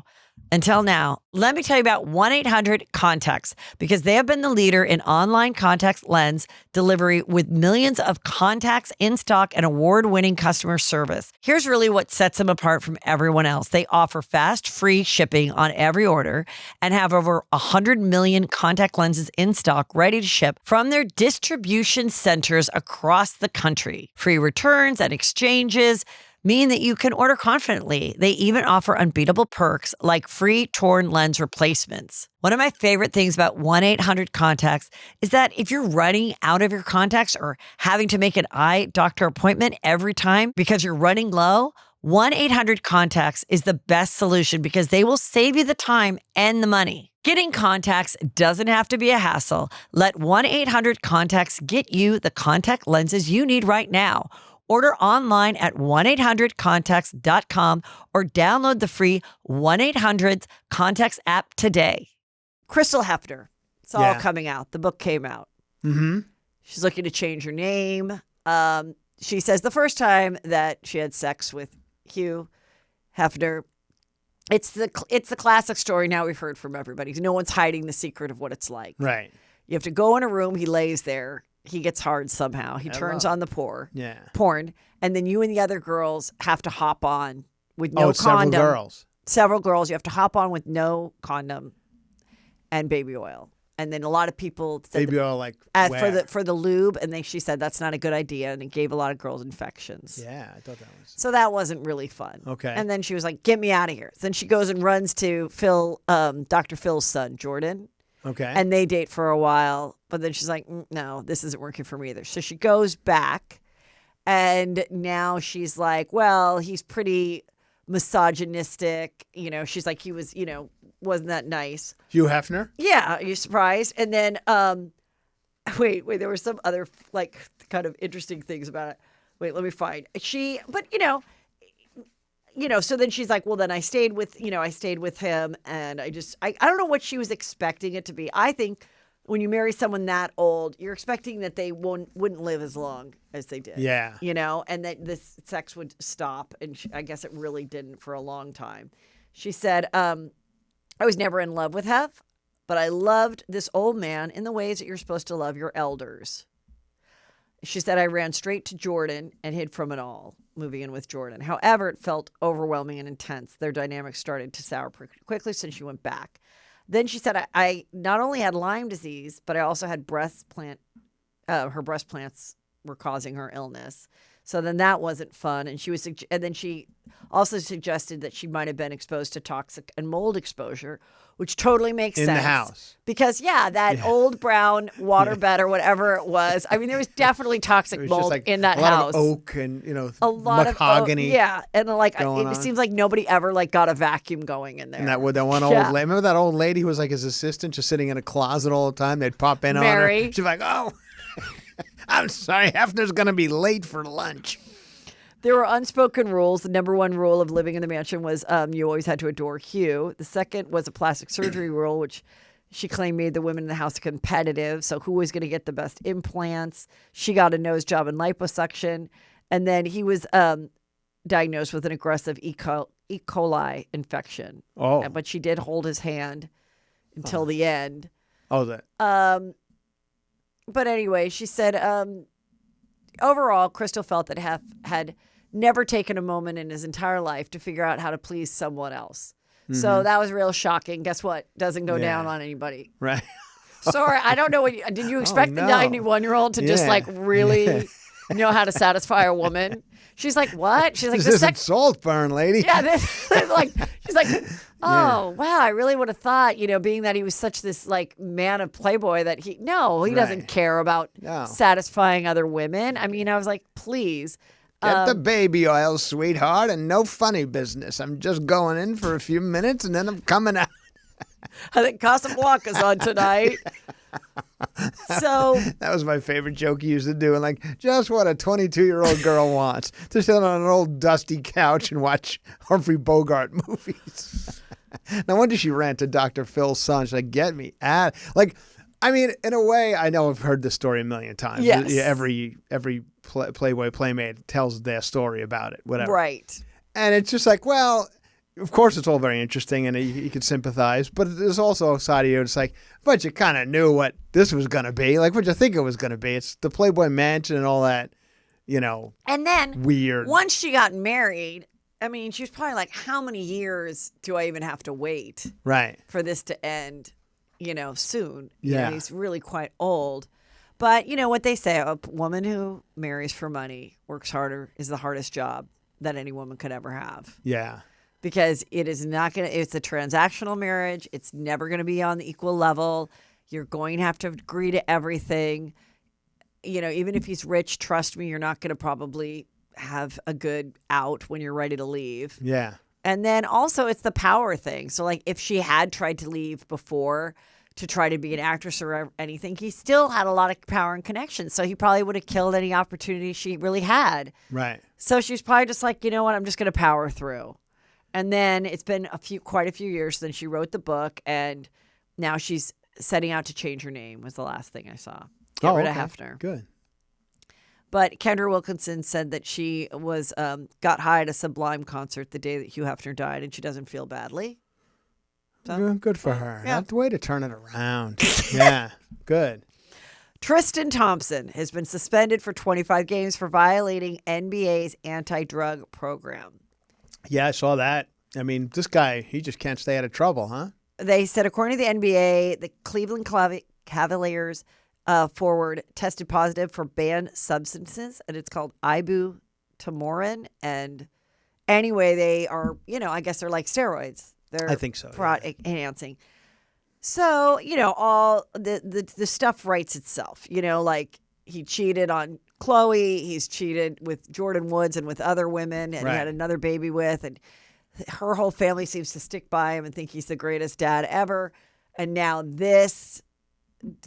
Until now, let me tell you about 1-800-CONTACTS because they have been the leader in online contact lens delivery with millions of contacts in stock and award-winning customer service. Here's really what sets them apart from everyone else. They offer fast, free shipping on every order and have over 100 million contact lenses in stock ready to ship from their distribution centers across the country. Free returns and exchanges mean that you can order confidently. They even offer unbeatable perks like free torn lens replacements. One of my favorite things about 1-800-CONTACTS is that if you're running out of your contacts or having to make an eye doctor appointment every time because you're running low, 1-800-CONTACTS is the best solution because they will save you the time and the money. Getting contacts doesn't have to be a hassle. Let 1-800-CONTACTS get you the contact lenses you need right now. Order online at 1-800-CONTACTS.com or download the free 1-800-CONTACTS app today. Crystal Hefner. It's all coming out. The book came out. Mm-hmm. She's looking to change her name. She says the first time that she had sex with Hugh Hefner, it's the classic story now we've heard from everybody. No one's hiding the secret of what it's like. Right. You have to go in a room. He lays there. He gets hard somehow. He turns on the porn. And then you and the other girls have to hop on with no condom. Several girls. several girls. You have to hop on with no condom and baby oil. And then a lot of people said Baby oil, like for the lube, and she said that's not a good idea, and it gave a lot of girls infections. Yeah, I thought that was. So that wasn't really fun. Okay. And then she was like, "Get me out of here." Then she goes and runs to Dr. Phil's son, Jordan. Okay. And they date for a while, but then she's like, "No, this isn't working for me either." So she goes back, and now she's like, "Well, he's pretty misogynistic." She's like, he was, wasn't that nice. Hugh Hefner? Yeah, are you surprised? And then, wait, there were some other like kind of interesting things about it. Wait, let me find. So then she's like, well, then I stayed with him, and I don't know what she was expecting it to be. I think when you marry someone that old, you're expecting that they wouldn't live as long as they did. Yeah. And that this sex would stop, and I guess it really didn't for a long time. She said, I was never in love with Hef, but I loved this old man in the ways that you're supposed to love your elders. She said, I ran straight to Jordan and hid from it all, moving in with Jordan. However, it felt overwhelming and intense. Their dynamic started to sour quickly since she went back. Then she said, I not only had Lyme disease, but I also had her breast plants were causing her illness. So then that wasn't fun. And then she also suggested that she might have been exposed to toxic and mold exposure, which totally makes sense. In the house. Because, that old brown waterbed or whatever it was. I mean, there was definitely toxic mold in that house. A lot of oak and, a lot mahogany. Of oak, and it seems like nobody ever got a vacuum going in there. And that one old lady. Remember that old lady who was like his assistant, just sitting in a closet all the time? They'd pop in Mary. on her. She's like, oh, I'm sorry, Hefner's going to be late for lunch. There were unspoken rules. The number one rule of living in the mansion was you always had to adore Hugh. The second was a plastic surgery rule, which she claimed made the women in the house competitive. So who was going to get the best implants? She got a nose job and liposuction. And then he was diagnosed with an aggressive E. coli infection. Oh. But she did hold his hand until the end. Oh, that. But anyway, she said overall, Crystal felt that Hef had never taken a moment in his entire life to figure out how to please someone else. Mm-hmm. So that was real shocking. Guess what? Doesn't go down on anybody. Right. Sorry, I don't know. Did you expect the 91-year-old to just really know how to satisfy a woman? She's like, what? She's like, this isn't Saltburn, lady. Yeah, she's like, oh, wow, I really would have thought, being that he was such this man of Playboy that he doesn't care about satisfying other women. I mean, I was like, please. Get the baby oil, sweetheart, and no funny business. I'm just going in for a few minutes and then I'm coming out. I think Casablanca's on tonight. So that was my favorite joke he used to do. And just what a 22-year-old girl wants. To sit on an old dusty couch and watch Humphrey Bogart movies. No wonder she ran to Dr. Phil's son. She's like, get me out. In a way, I know I've heard this story a million times. Yes. Every Playboy Playmate tells their story about it, whatever. Right. And it's just like, well, of course it's all very interesting and you can sympathize, but there's also a side of you, it's like, but you kind of knew what this was going to be. What'd you think it was going to be? It's the Playboy Mansion and all that, And then weird. Once she got married, I mean, she was probably like, how many years do I even have to wait for this to end, soon? Yeah. He's really quite old. But what they say, a woman who marries for money works harder, is the hardest job that any woman could ever have. Yeah. Because it is not going to, it's a transactional marriage. It's never going to be on the equal level. You're going to have to agree to everything. Even if he's rich, trust me, you're not going to probably have a good out when you're ready to leave. Yeah. And then also it's the power thing. So if she had tried to leave before to try to be an actress or anything, he still had a lot of power and connections. So he probably would have killed any opportunity she really had. Right. So she's probably just like, you know what, I'm just going to power through. And then it's been quite a few years since she wrote the book, and now she's setting out to change her name was the last thing I saw. Get rid of Hefner. Good. But Kendra Wilkinson said that she was got high at a Sublime concert the day that Hugh Hefner died, and she doesn't feel badly. So, good for her. Yeah. That's the way to turn it around. Yeah, good. Tristan Thompson has been suspended for 25 games for violating NBA's anti-drug program. Yeah, I saw that. I mean, this guy, he just can't stay out of trouble, huh? They said, according to the NBA, the Cleveland Cavaliers forward tested positive for banned substances, and it's called ibuprofen. And anyway, they are, I guess they're like steroids. They're I think so. enhancing. So, all the stuff writes itself. Like he cheated on Chloe. He's cheated with Jordan Woods and with other women, and he had another baby with, and her whole family seems to stick by him and think he's the greatest dad ever. And now this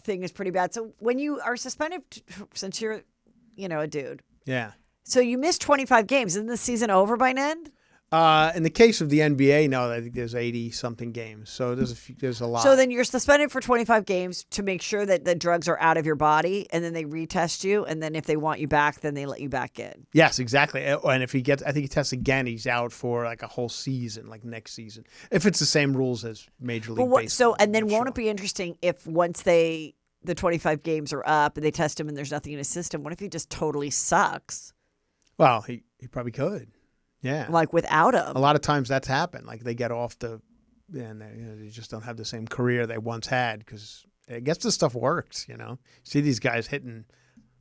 thing is pretty bad. So when you are suspended, since you're, a dude. Yeah. So you missed 25 games. Isn't the season over by then? In the case of the NBA, no, I think there's 80-something games. So there's a lot. So then you're suspended for 25 games to make sure that the drugs are out of your body, and then they retest you, and then if they want you back, then they let you back in. Yes, exactly. And if I think he tests again, he's out for like a whole season, like next season. If it's the same rules as Major League Baseball. So, and then won't it be interesting if once the 25 games are up and they test him and there's nothing in his system, what if he just totally sucks? Well, he probably could. Yeah. Like without him. A lot of times that's happened. Like they get off and they just don't have the same career they once had because I guess this stuff works, See these guys hitting,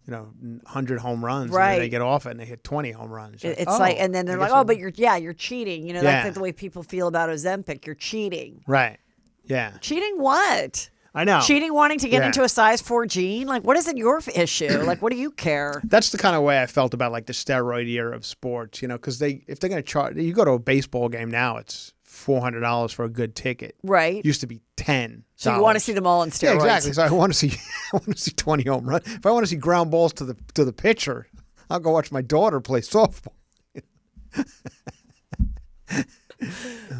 100 home runs. Right. And then they get off it and they hit 20 home runs. It's like, and then they're like, but you're cheating. That's like the way people feel about Ozempic. You're cheating. Right. Yeah. Cheating what? I know. Cheating, wanting to get into a size 4 gene? Like, what is it your issue? Like, what do you care? That's the kind of way I felt about like the steroid era of sports, because if they're going to charge, you go to a baseball game now, it's $400 for a good ticket. Right. It used to be $10. So you want to see them all in steroids? Yeah, exactly. So I want to see 20 home runs. If I want to see ground balls to the pitcher, I'll go watch my daughter play softball.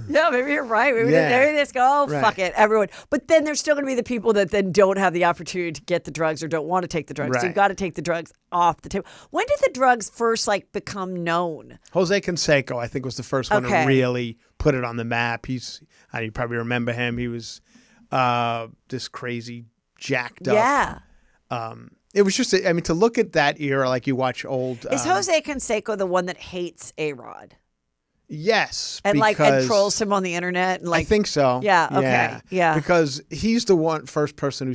Yeah, maybe you're right. Maybe they just go, fuck it, everyone. But then there's still going to be the people that then don't have the opportunity to get the drugs or don't want to take the drugs. Right. So you've got to take the drugs off the table. When did the drugs first become known? Jose Canseco, I think, was the first one to really put it on the map. You probably remember him. He was this crazy jacked up. Yeah. It was just, to look at that era, like you watch old. Is Jose Canseco the one that hates A-Rod? Yes, and trolls him on the internet. And I think so. Yeah. Okay. Yeah. Because he's the first person who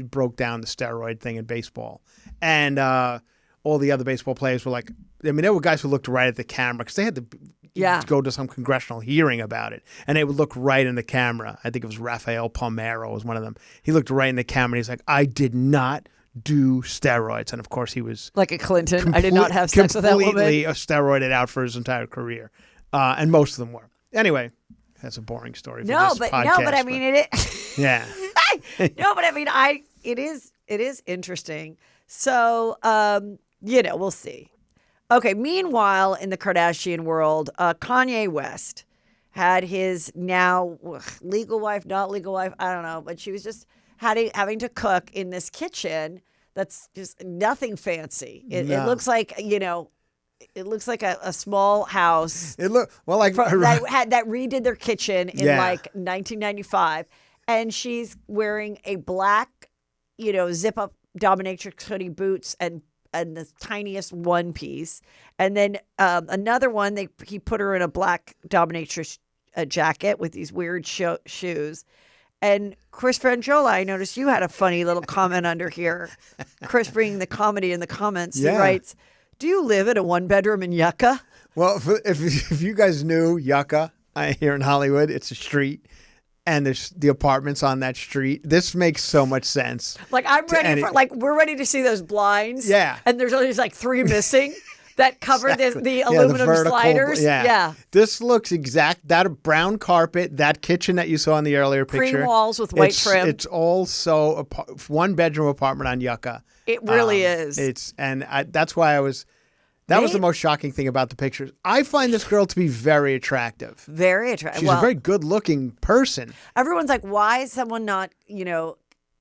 broke down the steroid thing in baseball, and all the other baseball players were like, there were guys who looked right at the camera because they had to go to some congressional hearing about it, and they would look right in the camera. I think it was Rafael Palmeiro was one of them. He looked right in the camera. And he's like, I did not do steroids, and of course he was like a Clinton. I did not have sex with that woman. Completely steroided out for his entire career. And most of them were. Anyway, that's a boring story. For this podcast, I mean it is. Yeah. No, but I mean it is interesting. So we'll see. Okay. Meanwhile, in the Kardashian world, Kanye West had his now legal wife, not legal wife, I don't know, but she was just having to cook in this kitchen that's just nothing fancy. It looks like It looks like a small house. It look well like that redid their kitchen in 1995, and she's wearing a black, zip up dominatrix hoodie, boots, and the tiniest one piece, and then another one he put her in a black dominatrix jacket with these weird shoes. And Chris Franjola, I noticed you had a funny little comment under here. Chris bringing the comedy in the comments. He writes, do you live in a 1-bedroom in Yucca? Well, if you guys knew Yucca here in Hollywood, it's a street, and there's the apartments on that street. This makes so much sense. Like we're ready to see those blinds. Yeah. And there's only 3 missing that cover the aluminum the vertical, sliders. Yeah. This looks exact. That brown carpet, that kitchen that you saw in the earlier picture. Cream walls with white trim. It's all so 1-bedroom apartment on Yucca. It really is. That's why that was the most shocking thing about the pictures. I find this girl to be very attractive. Very attractive. She's a very good looking person. Everyone's like, why is someone not,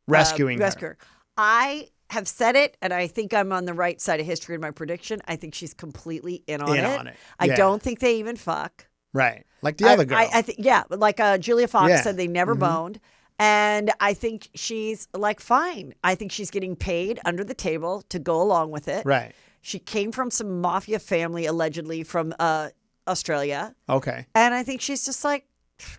rescuing her? I have said it, and I think I'm on the right side of history in my prediction. I think she's completely in on it. I don't think they even fuck. Right. Like the other girl. I think, like Julia Fox said they never boned. And I think she's fine. I think she's getting paid under the table to go along with it. Right. She came from some mafia family, allegedly from Australia. Okay. And I think she's just like,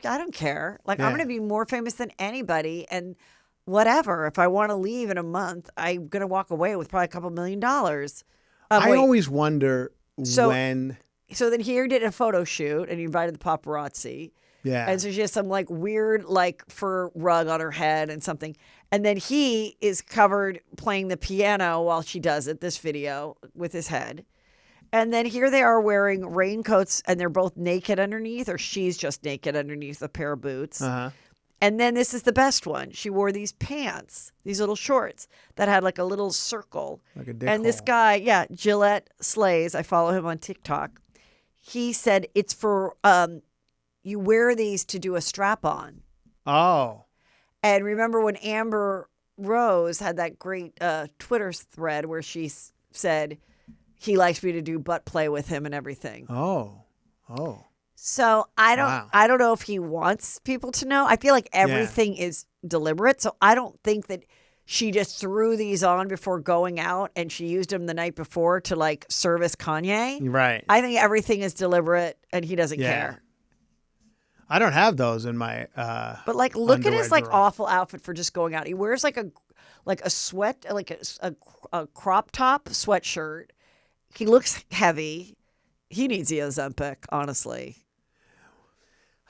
I don't care. Like, I'm Yeah. going to be more famous than anybody. And whatever. If I want to leave in a month, I'm going to walk away with probably a couple $1 million. I Wait. always wonder So- when. So then he did a photo shoot and he invited the paparazzi. Yeah. And so she has some like weird like fur rug on her head and something. And then he is covered playing the piano while she does it, this video, with his head. And then here they are wearing raincoats and they're both naked underneath, or she's just naked underneath a pair of boots. Uh-huh. And then this is the best one. She wore these pants, these little shorts that had like a little circle. Like a dick And this hole. guy, yeah, Gillette Slays, I follow him on TikTok. He said it's for, you wear these to do a strap on. Oh. And remember when Amber Rose had that great Twitter thread where she said, he likes me to do butt play with him and everything. Oh. So I don't know if he wants people to know. I feel like everything is deliberate. So I don't think that she just threw these on before going out and she used them the night before to like service Kanye. Right. I think everything is deliberate and he doesn't care. I don't have those in my. But like, look at underwear his like drawer. awful outfit for just going out. He wears like a sweat, like a crop top sweatshirt. He looks heavy. He needs the Ozempic, honestly.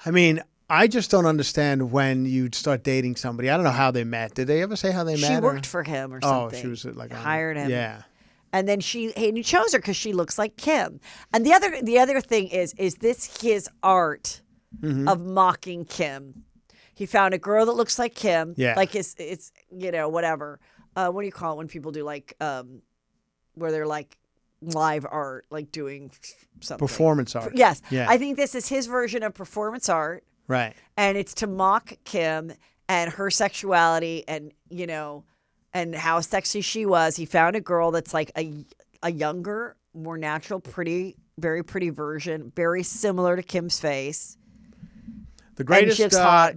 I mean, I just don't understand when you'd start dating somebody. I don't know how they met. Did they ever say how they met? She or- worked for him or something. Oh, she was like hired him. Yeah. And then he chose her because she looks like Kim. And the other thing is this his art of mocking Kim? He found a girl that looks like Kim. Yeah. Like it's whatever. What do you call it when people do like where they're like live art, like doing something? Performance art. Yes. Yeah. I think this is his version of performance art. Right. And it's to mock Kim and her sexuality and, and how sexy she was. He found a girl that's like a younger, more natural, pretty, very pretty version, very similar to Kim's face. The greatest, she looks hot.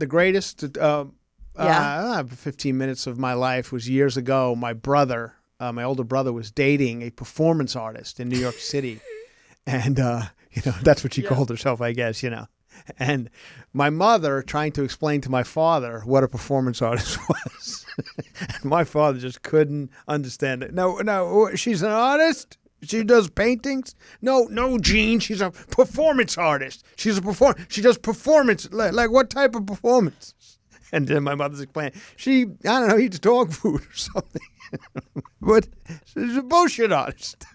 15 minutes of my life was years ago. My brother, my older brother, was dating a performance artist in New York City. And, that's what she called herself, I guess, And my mother trying to explain to my father what a performance artist was. And my father just couldn't understand it. No, she's an artist? She does paintings? No, Gene, she's a performance artist. She does performance. Like what type of performance? And then my mother's explaining, I don't know, eats dog food or something. But she's a bullshit artist.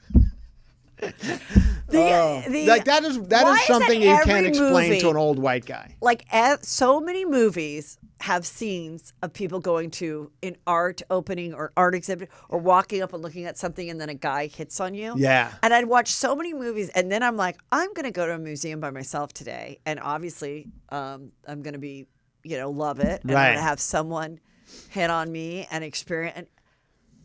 That is something you can't explain to an old white guy. Like so many movies have scenes of people going to an art opening or art exhibit or walking up and looking at something and then a guy hits on you. Yeah. And I'd watch so many movies and then I'm like, I'm going to go to a museum by myself today. And obviously I'm going to be, love it. And I'm going to have someone hit on me and experience. And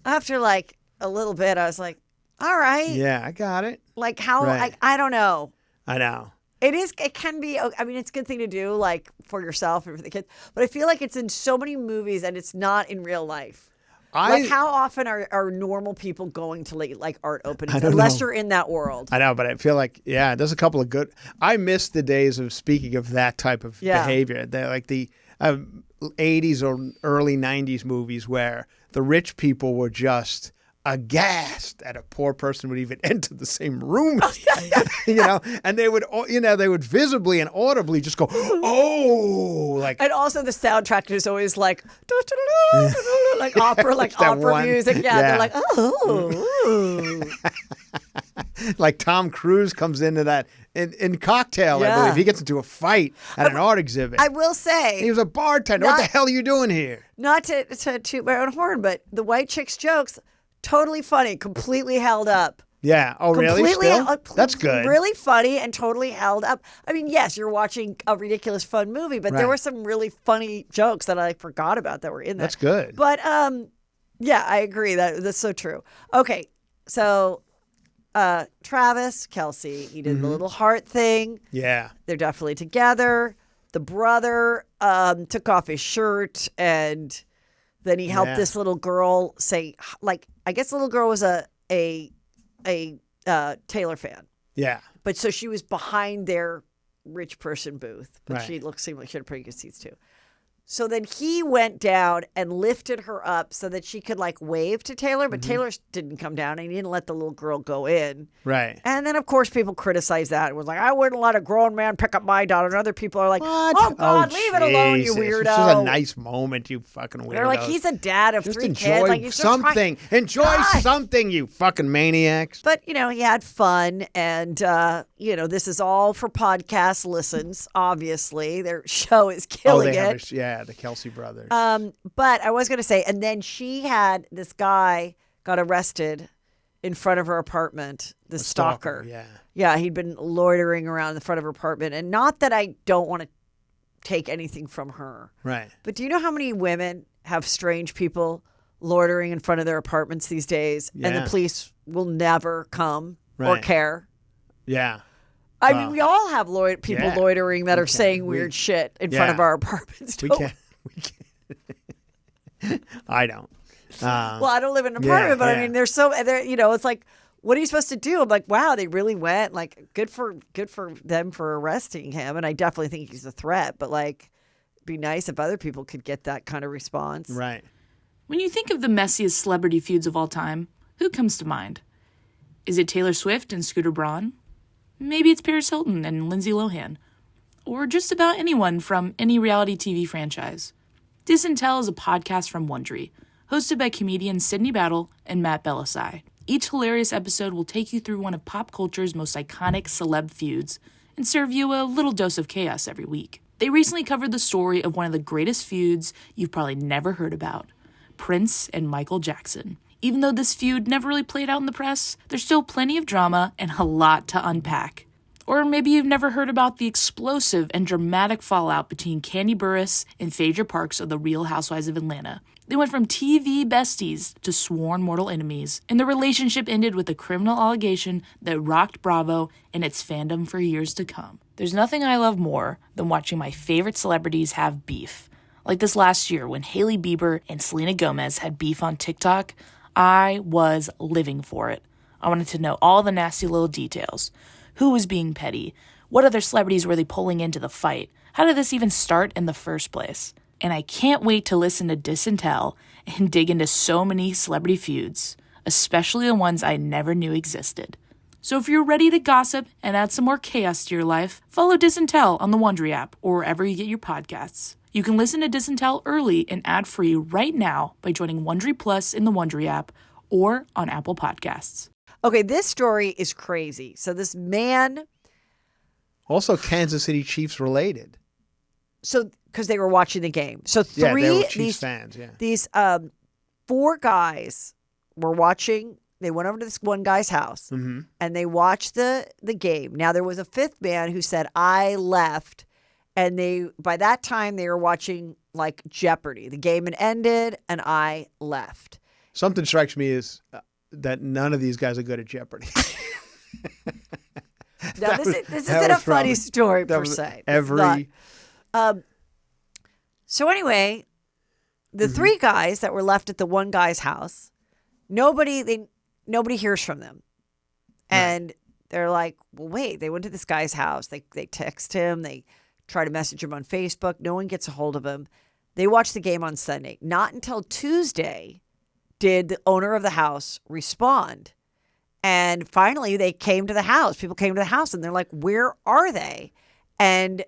after like a little bit, I was like, all right. Yeah, I got it. Like how, Right. I don't know. I know. It can be, I mean, it's a good thing to do, like, for yourself and for the kids. But I feel like it's in so many movies and it's not in real life. Like, how often are normal people going to, like art openings? Unless you're in that world. I know, but I feel like, there's a couple of good... I miss the days of speaking of that type of behavior. They're like the 80s or early 90s movies where the rich people were just... aghast at a poor person would even enter the same room, and they would visibly and audibly just go, oh, like. And also the soundtrack is always like, like opera music. Yeah, they're like, oh. Like Tom Cruise comes into that in Cocktail, I believe. He gets into a fight at an art exhibit. I will say. He was a bartender. What the hell are you doing here? Not to toot my own horn, but the white chick's jokes, totally funny, completely held up. Yeah. Oh, really? Still? That's good. Really funny and totally held up. I mean, yes, you're watching a ridiculous fun movie, but there were some really funny jokes that I forgot about that were in there. That's good. But yeah, I agree. That's so true. Okay, so Travis Kelce, he did the little heart thing. Yeah. They're definitely together. The brother took off his shirt and then he helped this little girl say, like, I guess the little girl was a Taylor fan. Yeah. But so she was behind their rich person booth, but Right. seemed like she had pretty good seats too. So then he went down and lifted her up so that she could like wave to Taylor, but Taylor didn't come down and he didn't let the little girl go in. Right. And then, of course, people criticized that. It was like, I wouldn't let a grown man pick up my daughter. And other people are like, What? oh, God, leave it alone, you Jesus. weirdo. It's just a nice moment, you fucking weirdo. They're like, he's a dad of just 3 enjoy kids. Like, he's still something. Enjoy God. something, you fucking maniacs. But, he had fun. And, this is all for podcast listens, obviously. Their show is killing it. The Kelsey brothers. But I was going to say, and then this guy got arrested in front of her apartment, the stalker. Yeah. Yeah, he'd been loitering around the front of her apartment. And not that I don't want to take anything from her. Right. But do you know how many women have strange people loitering in front of their apartments these days? Yeah. And the police will never come or Right. care? Yeah. I mean, we all have people Yeah. loitering that are saying weird shit in front of our apartments. We can't. I don't. Well, I don't live in an apartment, but I mean, it's like, what are you supposed to do? I'm like, wow, they really went. Like, good for them for arresting him, and I definitely think he's a threat. But like, it'd be nice if other people could get that kind of response. Right. When you think of the messiest celebrity feuds of all time, who comes to mind? Is it Taylor Swift and Scooter Braun? Maybe it's Paris Hilton and Lindsay Lohan. Or just about anyone from any reality TV franchise. Dis and Tell is a podcast from Wondery, hosted by comedians Sydney Battle and Matt Bellassai. Each hilarious episode will take you through one of pop culture's most iconic celeb feuds and serve you a little dose of chaos every week. They recently covered the story of one of the greatest feuds you've probably never heard about, Prince and Michael Jackson. Even though this feud never really played out in the press, there's still plenty of drama and a lot to unpack. Or maybe you've never heard about the explosive and dramatic fallout between Kandi Burruss and Phaedra Parks of The Real Housewives of Atlanta. They went from TV besties to sworn mortal enemies, and the relationship ended with a criminal allegation that rocked Bravo and its fandom for years to come. There's nothing I love more than watching my favorite celebrities have beef. Like this last year when Hailey Bieber and Selena Gomez had beef on TikTok, I was living for it. I wanted to know all the nasty little details. Who was being petty? What other celebrities were they pulling into the fight? How did this even start in the first place? And I can't wait to listen to Dis and Tell and dig into so many celebrity feuds, especially the ones I never knew existed. So if you're ready to gossip and add some more chaos to your life, follow Dis and Tell on the Wondery app or wherever you get your podcasts. You can listen to Dis and Tell early and ad-free right now by joining Wondery Plus in the Wondery app or on Apple Podcasts. Okay, this story is crazy. So this man... Also Kansas City Chiefs related. So, because they were watching the game. So They were Chiefs fans, yeah. These 4 guys were watching. They went over to this one guy's house, and they watched the game. Now, there was a 5th man who said, I left. And by that time, they were watching, like, Jeopardy. The game had ended, and I left. Something strikes me is... that none of these guys are good at Jeopardy. No, this isn't a funny story per se. So anyway, the 3 guys that were left at the one guy's house, nobody hears from them. And they're like, well, wait, they went to this guy's house. They text him. They try to message him on Facebook. No one gets a hold of him. They watch the game on Sunday. Not until Tuesday did the owner of the house respond. And finally, they came to the house. People came to the house, and they're like, where are they? And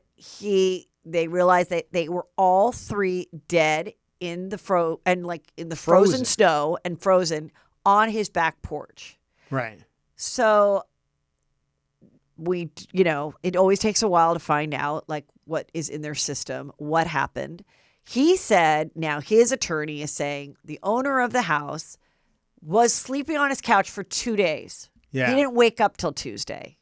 they realized that they were all 3 dead in the frozen snow and frozen on his back porch. Right. So it always takes a while to find out, like, what is in their system, what happened. He said, now his attorney is saying the owner of the house was sleeping on his couch for 2 days. Yeah. He didn't wake up till Tuesday.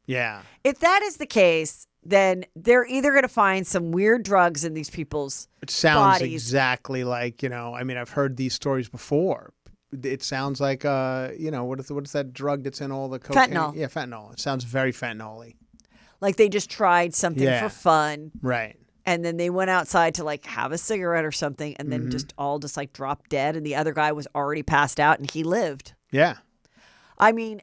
Yeah. If that is the case, then they're either going to find some weird drugs in these people's It sounds bodies. exactly like, I mean, I've heard these stories before. It sounds like, what is that drug that's in all the cocaine? Fentanyl. Yeah, fentanyl. It sounds very fentanyl-y. Like they just tried something for fun. Right. And then they went outside to like have a cigarette or something and then just like dropped dead. And the other guy was already passed out and he lived. Yeah. I mean,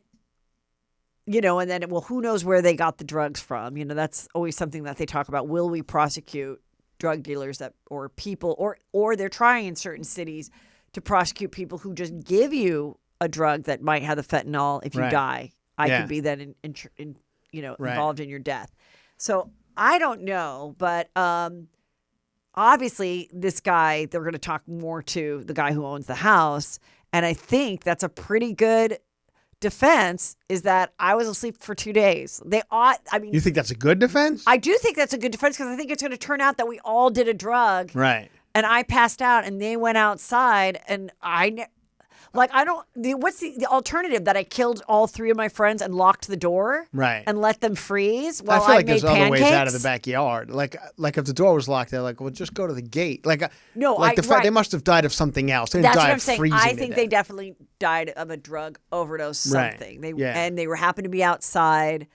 And then, well, who knows where they got the drugs from? That's always something that they talk about. Will we prosecute drug dealers or people, or they're trying in certain cities to prosecute people who just give you a drug that might have the fentanyl. If you die, I could be then involved in your death. So I don't know, but obviously this guy, they're going to talk more to the guy who owns the house. And I think that's a pretty good defense, is that I was asleep for 2 days. You think that's a good defense? I do think that's a good defense, because I think it's going to turn out that we all did a drug. Right. And I passed out and they went outside, and what's the alternative? That I killed all 3 of my friends and locked the door? Right. And let them freeze while I feel like made there's other pancakes? ways out of the backyard. Like if the door was locked, they're like, well, just go to the gate. No, they must have died of something else. They didn't That's die what I'm of saying. freezing I to think death. they definitely died of a drug overdose, something. Right. And they were happened to be outside,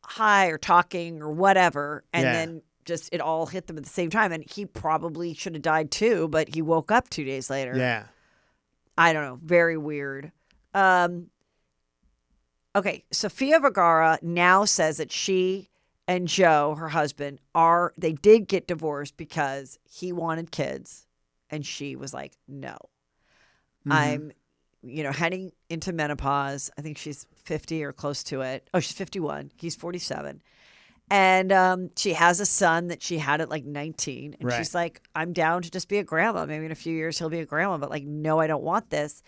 high or talking or whatever, and then just it all hit them at the same time. And he probably should have died too, but he woke up 2 days later. Yeah. I don't know. Very weird. Okay, Sofia Vergara now says that she and Joe, her husband, they did get divorced because he wanted kids, and she was like, no. Mm-hmm. I'm, heading into menopause. I think she's 50 or close to it. Oh, she's 51. He's 47. And she has a son that she had at like 19. And she's like, I'm down to just be a grandma. Maybe in a few years he'll be a grandma, but no, I don't want this.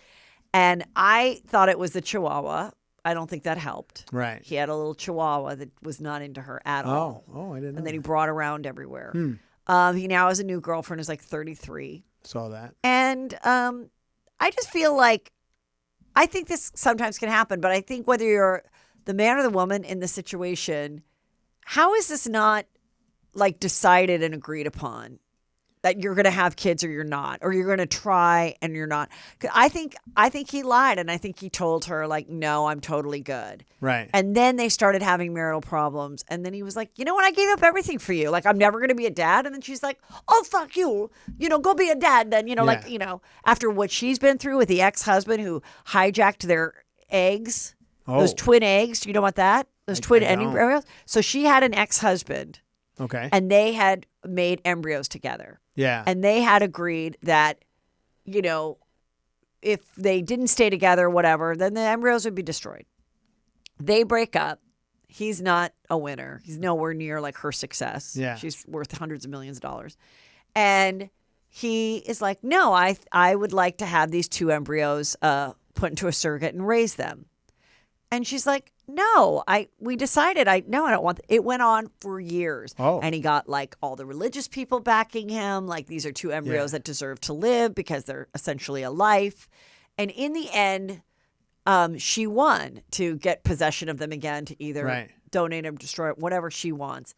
And I thought it was the Chihuahua. I don't think that helped. Right. He had a little Chihuahua that was not into her at all. Oh, I didn't know. And then he brought around everywhere. He now has a new girlfriend who's like 33. Saw that. And I just feel like, I think this sometimes can happen, but I think whether you're the man or the woman in the situation, how is this not decided and agreed upon? That you're going to have kids or you're not, or you're going to try and you're not. 'Cause I think he lied, and I think he told her no, I'm totally good. Right. And then they started having marital problems, and then he was like, you know what, I gave up everything for you. I'm never going to be a dad. And then she's like, oh, fuck you. Go be a dad then. After what she's been through with the ex-husband who hijacked their eggs, those twin eggs. Do you know about that? Those twin embryos. So she had an ex-husband. Okay. And they had made embryos together. Yeah. And they had agreed that, if they didn't stay together or whatever, then the embryos would be destroyed. They break up. He's not a winner. He's nowhere near her success. Yeah. She's worth hundreds of millions of dollars. And he is like, no, I would like to have these 2 embryos put into a surrogate and raise them. And she's like, no, we decided, I don't want it. Went on for years. Oh. And he got all the religious people backing him. These are 2 embryos that deserve to live because they're essentially a life. And in the end, she won to get possession of them again, to either donate them, destroy it, whatever she wants.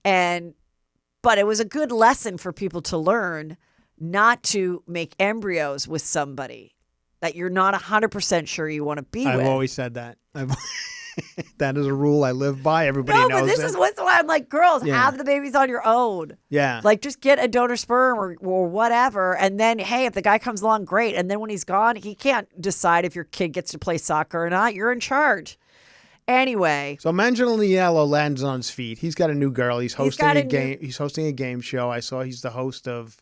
But it was a good lesson for people to learn not to make embryos with somebody that you're not 100% sure you want to be with. I've always said that. That is a rule I live by. Everybody knows but this it. is why I'm like, girls, have the babies on your own. Yeah. Just get a donor sperm or whatever. And then, hey, if the guy comes along, great. And then when he's gone, he can't decide if your kid gets to play soccer or not. You're in charge. Anyway. So Manganiello lands on his feet. He's got a new girl. He's hosting a game. He's hosting a game show. I saw he's the host of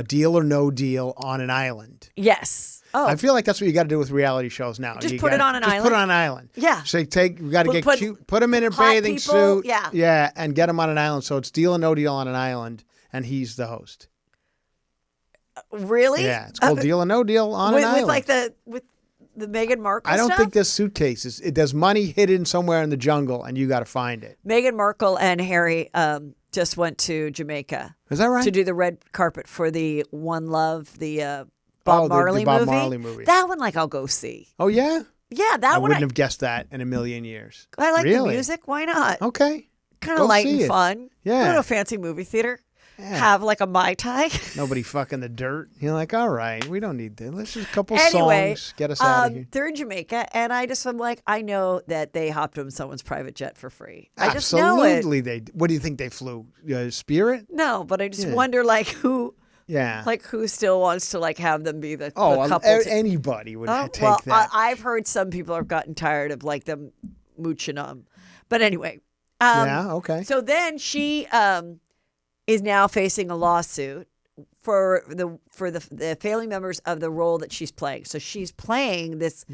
Deal or No Deal on an Island. Yes. Oh. I feel like that's what you got to do with reality shows now. Just put it on an island. Put it on an island. Yeah. So we got to get cute. Put him in a bathing suit. Yeah. Yeah, and get him on an island. So it's Deal or No Deal on an island, and he's the host. Really? Yeah, it's called Deal or No Deal on an island. With the Meghan Markle I don't stuff? think there's suitcases. There's money hidden somewhere in the jungle, and you got to find it. Meghan Markle and Harry just went to Jamaica. Is that right? To do the red carpet for the One Love, the Bob Marley the Bob movie. Marley movie. That one, I'll go see. Oh, yeah? Yeah, that I one. wouldn't have guessed that in a million years. I like the Really? music. Why not? Okay. Kind Go of light see and it. fun. Yeah. Go to a fancy movie theater. Yeah. Have a Mai Tai. Nobody fucking the dirt. You're like, all right, we don't need this. Let's just a couple Anyway, songs. Get us out of here. They're in Jamaica, and I'm like, I know that they hopped on someone's private jet for free. I just know it. Absolutely, they. What do you think they flew? Spirit? No, but I just wonder, who. Yeah. Who still wants to have them be the Oh, couple? anybody would take well, that. I've heard some people have gotten tired of them mooching on. But anyway. Yeah, okay. So then she is now facing a lawsuit for the family members of the role that she's playing. So she's playing this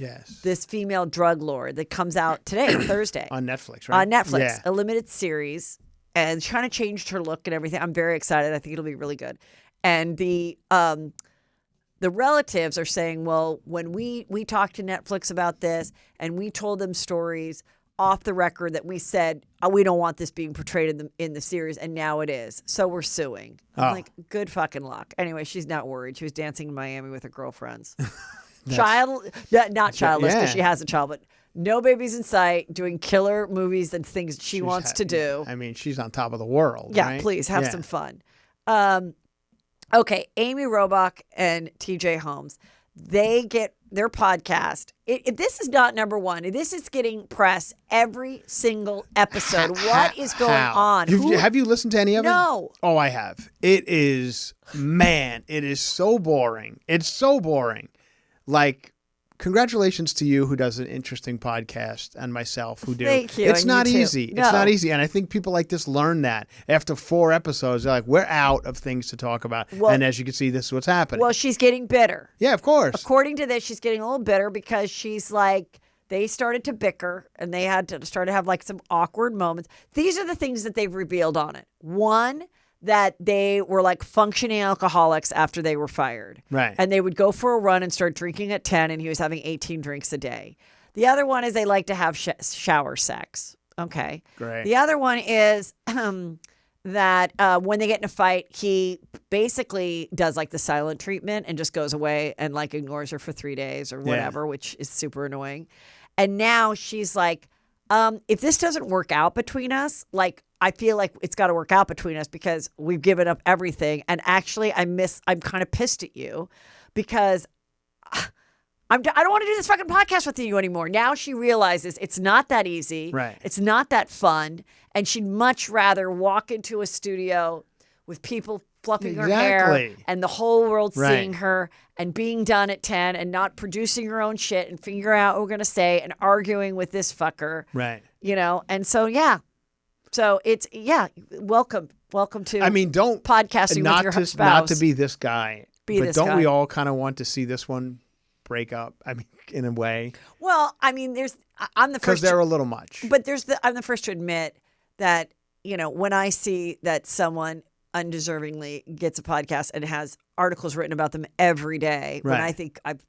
female drug lord that comes out today, Thursday. On Netflix, right? On Netflix, Yeah. a limited series, and trying to change her look and everything. I'm very excited. I think it'll be really good. And the relatives are saying, well, when we talked to Netflix about this and we told them stories off the record that we said, we don't want this being portrayed in the series, and now it is. So we're suing. I'm like, good fucking luck. Anyway, she's not worried. She was dancing in Miami with her girlfriends. Not childless because she has a child, but no babies in sight, doing killer movies and things that she wants to do. I mean, she's on top of the world, Yeah, right? please, have some fun. Okay, Amy Robach and TJ Holmes, they get their podcast. This is not number one. This is getting press every single episode. What is going on? Have you listened to any of it? No. Oh, I have. It is so boring. It's so boring. Like, congratulations to you who does an interesting podcast and myself who do. Thank you. It's and not you too. easy. No. It's not easy. And I think people like this learn that. After 4 episodes, they're like, we're out of things to talk about. Well, and as you can see, this is what's happening. Well, she's getting bitter. Yeah, of course. According to this, she's getting a little bitter because she's like, they started to bicker and they had to start to have like some awkward moments. These are the things that they've revealed on it. One, that they were like functioning alcoholics after they were fired. Right. And they would go for a run and start drinking at 10, and he was having 18 drinks a day. The other one is they like to have shower sex. Okay. Great. The other one is that when they get in a fight, he basically does like the silent treatment and just goes away and like ignores her for 3 days or whatever, which is super annoying. And now she's like, if this doesn't work out between us, like, I feel like it's got to work out between us because we've given up everything. And actually, I'm kind of pissed at you because I don't want to do this fucking podcast with you anymore. Now she realizes it's not that easy. Right. It's not that fun. And she'd much rather walk into a studio with people fluffing her hair and the whole world seeing her and being done at 10 and not producing her own shit and figuring out what we're going to say and arguing with this fucker. Right. You know? And so, yeah. So it's, welcome to don't podcasting with your spouse. Not to be this guy, but don't guy. we all kind of want to see this one break up? I mean, in a way. Well, I mean, I'm the first. Because they're a little much. But I'm the first to admit that, you know, when I see that someone undeservingly gets a podcast and has articles written about them every day, when I think I've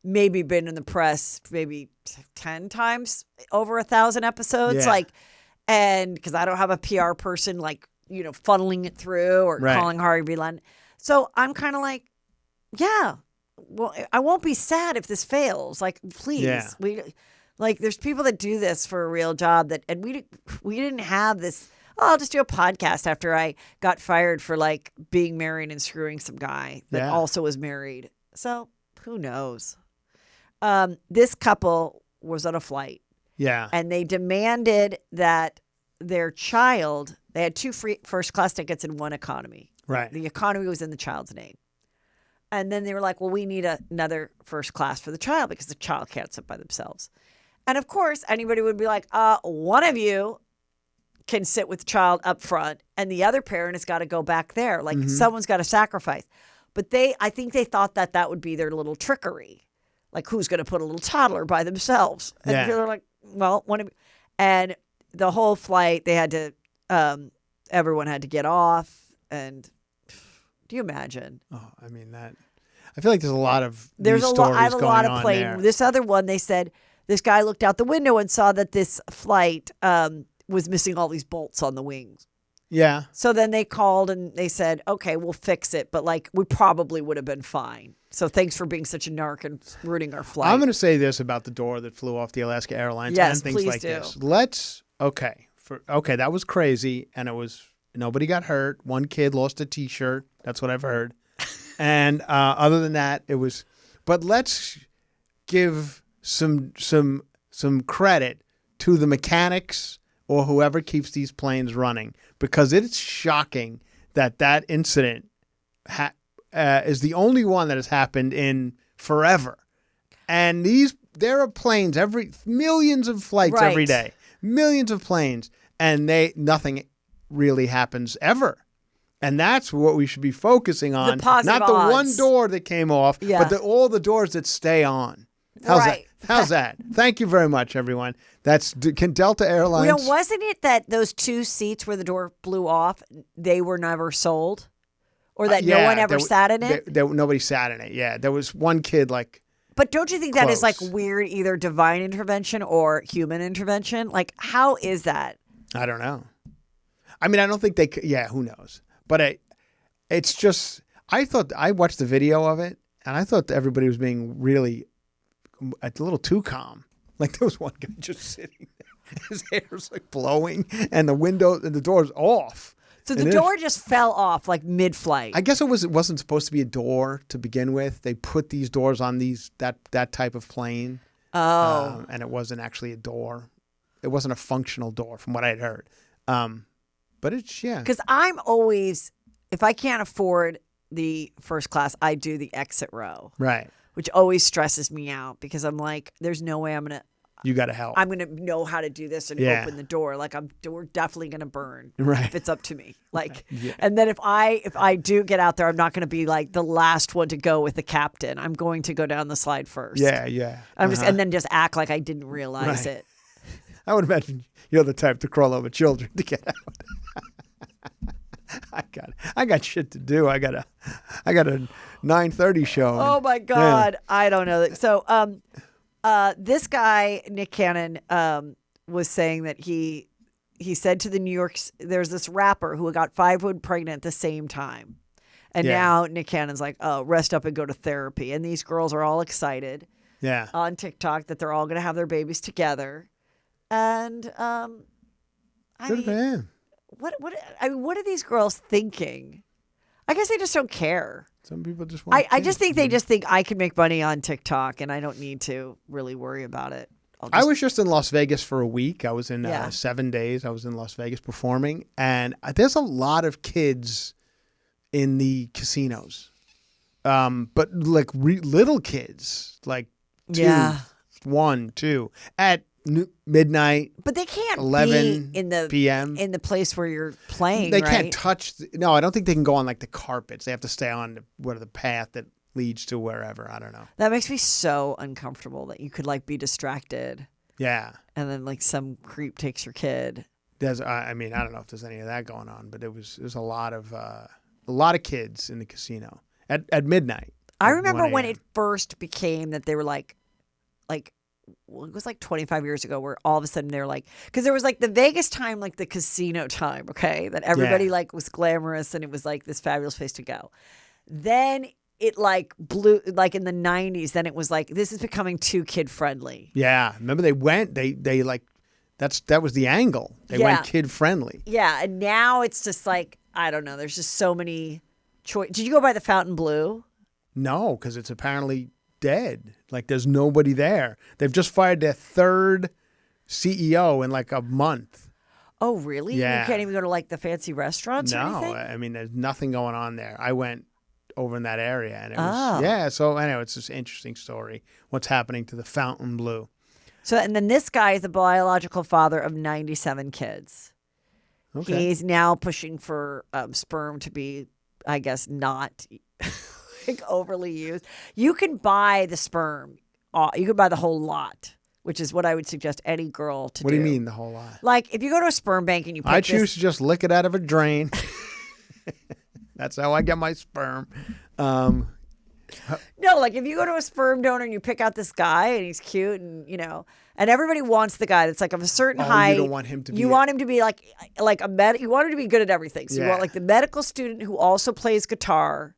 maybe been in the press maybe 10 times over 1,000 episodes, and because I don't have a PR person like, you know, funneling it through or calling Harvey Lund. So I'm kind of like, well, I won't be sad if this fails. Like, please, there's people that do this for a real job and we didn't have this. Oh, I'll just do a podcast after I got fired for like being married and screwing some guy that also was married. So who knows? This couple was on a flight. Yeah. And they demanded that their child, they had 2 free first-class tickets and 1 economy. Right. The economy was in the child's name. And then they were like, well, we need another first class for the child because the child can't sit by themselves. And of course, anybody would be like, one of you can sit with the child up front and the other parent has got to go back there. Like someone's got to sacrifice. But I think they thought that would be their little trickery. Like, who's going to put a little toddler by themselves? And they're like, well, one of you. And the whole flight, they had to, everyone had to get off. And do you imagine? Oh, I mean, I feel like there's a lot of I have a lot of plane. there. This other one, they said, this guy looked out the window and saw that this flight was missing all these bolts on the wings. Yeah. So then they called and they said, okay, we'll fix it. But like, we probably would have been fine. So thanks for being such a narc and ruining our flight. I'm going to say this about the door that flew off the Alaska Airlines and things like this. That was crazy. And nobody got hurt. One kid lost a T-shirt. That's what I've heard. And other than that, but let's give some credit to the mechanics or whoever keeps these planes running, because it's shocking that incident is the only one that has happened in forever. And there are planes, millions of flights every day. millions of planes, and nothing really happens ever. And that's what we should be focusing on. Not the one door that came off, but all the doors that stay on. How's that? How's that? Thank you very much, everyone. Can Delta Airlines... wasn't it that those 2 seats where the door blew off, they were never sold? Or that no one ever sat in it? Nobody sat in it, yeah. There was one kid But don't you think that is like weird, either divine intervention or human intervention? Like, how is that? I don't know. I mean, I don't think they could... Yeah, who knows? But it's just... I watched the video of it, and I thought everybody was being really... a little too calm. Like there was one guy just sitting there. His hair was like blowing and the door's off. So the door just fell off like mid-flight. I guess it wasn't supposed to be a door to begin with. They put these doors on that type of plane. Oh. And it wasn't actually a door. It wasn't a functional door from what I'd heard. But it's, yeah. Because I'm always, if I can't afford the first class, I do the exit row. Right. Which always stresses me out because I'm like, there's no way you got to help. I'm going to know how to do this and open the door. Like we're definitely going to burn if it's up to me. Like, and then if I do get out there, I'm not going to be like the last one to go with the captain. I'm going to go down the slide first. Yeah, yeah. I'm and then just act like I didn't realize it. I would imagine you're the type to crawl over children to get out. I got shit to do. I got a 9:30 show. Oh my God. Yeah. I don't know. So this guy, Nick Cannon, was saying that he said to the New York, there's this rapper who got 5 women pregnant at the same time. And now Nick Cannon's like, oh, rest up and go to therapy. And these girls are all excited on TikTok that they're all going to have their babies together. And what are these girls thinking? I guess they just don't care. Some people just want. I just think they just think I can make money on TikTok, and I don't need to really worry about it. I was just in Las Vegas for a week. I was in 7 days. I was in Las Vegas performing, and there's a lot of kids in the casinos, but like little kids, like 2, 1, 2 at midnight, but they can't 11 be in the p.m. in the place where you're playing. They can't touch. No, I don't think they can go on like the carpets. They have to stay on the path that leads to wherever. I don't know. That makes me so uncomfortable that you could like be distracted. Yeah, and then like some creep takes your kid. I mean, I don't know if there's any of that going on, but there's a lot of kids in the casino at midnight. I remember when it first became that they were like. Well, it was like 25 years ago where all of a sudden they're like, because there was like the Vegas time, like the casino time, okay, that everybody like was glamorous and it was like this fabulous place to go. Then it like blew, like in the 90s, then it was like, this is becoming too kid friendly. Yeah. Remember they like, that was the angle. They went kid friendly. Yeah. And now it's just like, I don't know. There's just so many choice. Did you go by the Fontainebleau? No, because it's apparently dead. Like there's nobody there. They've just fired their 3rd CEO in like a month. Oh, really? Yeah. You can't even go to like the fancy restaurants or anything? No, I mean there's nothing going on there. I went over in that area and it was so anyway, it's just an interesting story. What's happening to the Fontainebleau. So and then this guy is the biological father of 97 kids. Okay. He's now pushing for sperm to be, I guess, not like overly used. You can buy the sperm. You can buy the whole lot, which is what I would suggest any girl to do. What do you mean the whole lot? Like if you go to a sperm bank and you pick I choose to just lick it out of a drain. That's how I get my sperm. No, like if you go to a sperm donor and you pick out this guy and he's cute and and everybody wants the guy that's like of a certain height. You don't want him to be. You want him to be like a you want him to be good at everything. So you want like the medical student who also plays guitar,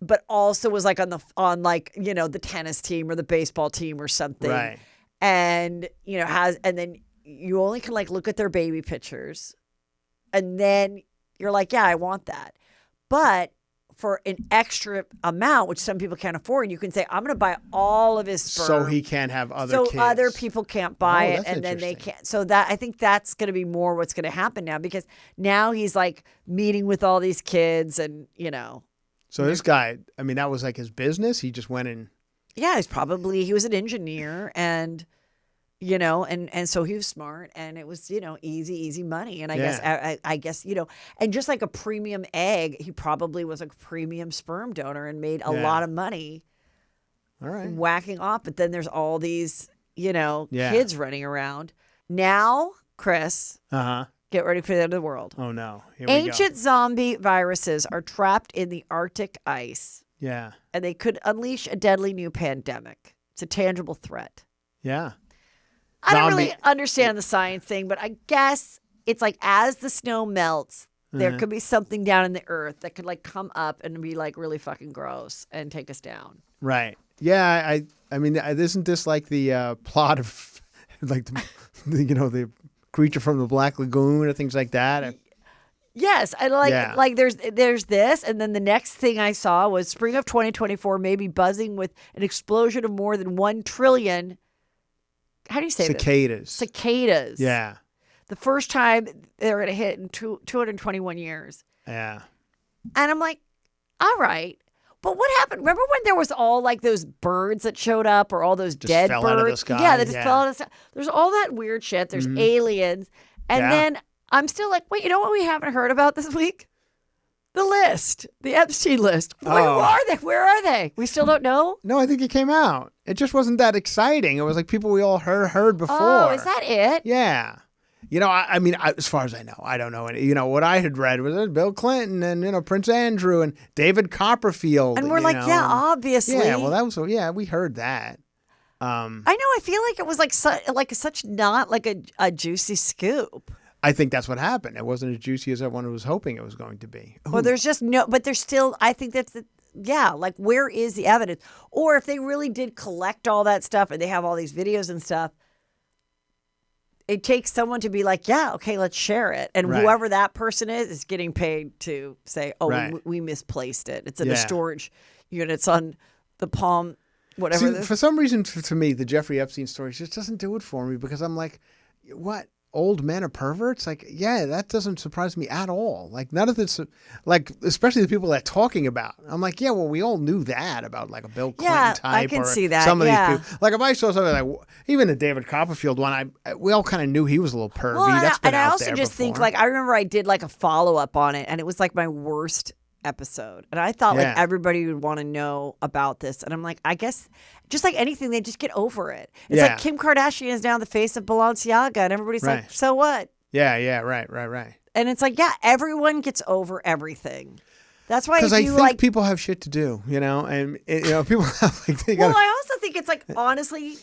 but also was like on the tennis team or the baseball team or something. Right. And and then you only can like look at their baby pictures, and then you're like, yeah, I want that, but for an extra amount, which some people can't afford, you can say, I'm going to buy all of his sperm. So he can't have other kids. So other people can't buy it, and then they can't. So I think that's going to be more what's going to happen now, because now he's like meeting with all these kids and, So this guy, I mean, that was like his business? He just went in. Yeah, he was an engineer and, you know, and so he was smart, and it was, you know, easy money. And I guess, you know, and just like a premium egg, he probably was a premium sperm donor and made a lot of money All right. whacking off. But then there's all these, you know, Yeah. kids running around. Now, Chris, get ready for the end of the world. Oh, no. Here we Ancient zombie viruses are trapped in the Arctic ice, go. Yeah. and they could unleash a deadly new pandemic. It's a tangible threat. Yeah. I don't really understand the science thing, but I guess it's like as the snow melts, there could be something down in the earth that could like come up and be like really fucking gross and take us down. Right. Yeah. I mean, isn't this like the plot of like you know, the creature from the Black Lagoon or things like that? Yes, I like there's this, and then the next thing I saw was spring of 2024 maybe buzzing with an explosion of more than 1 trillion. How do you say cicadas? This? Cicadas. Yeah. The first time they're going to hit in 221 years. Yeah. And I'm like, all right. But what happened? Remember when there was all like those birds that showed up or all those dead fell birds? out of the sky. Yeah, they just fell out of the sky. There's all that weird shit. There's aliens. And then I'm still like, wait, you know what we haven't heard about this week? The list, the Epstein list. Where are they? Where are they? We still don't know? No, I think it came out. It just wasn't that exciting. It was like people we all heard before. Oh, is that it? Yeah. You know, I mean, as far as I know, I don't know. You know, what I had read was Bill Clinton and, you know, Prince Andrew and David Copperfield. And we're like, yeah, obviously. Yeah, well, that was, yeah, we heard that. I know. I feel like it was like such not like a juicy scoop. I think that's what happened. It wasn't as juicy as everyone was hoping it was going to be. Ooh. Well, there's just no, but there's still, I think that's, like, where is the evidence? Or if they really did collect all that stuff and they have all these videos and stuff, it takes someone to be like, yeah, okay, let's share it. And whoever that person is getting paid to say, oh, we misplaced it. It's in a storage unit. It's on the Palm, whatever. See, for some reason, to me, the Jeffrey Epstein story just doesn't do it for me because I'm like, what? Old men are perverts? Like, yeah, that doesn't surprise me at all. Like, none of this, like, especially the people that talking about. I'm like, yeah, well, we all knew that about like a Bill Clinton type. I can see that. Some of these people. Like, if I saw something like, even the David Copperfield one, we all kind of knew he was a little pervy. Well, That's been and I out also there just before. think, like, I remember I did like a follow up on it, and it was like my worst episode. And I thought like everybody would want to know about this. And I'm like, I guess just like anything, they just get over it. It's like Kim Kardashian is now the face of Balenciaga, and everybody's like, so what? Yeah, right. And it's like, yeah, everyone gets over everything. That's why because I think people have shit to do, you know, and you know people have like. They gotta... Well, I also think it's like honestly,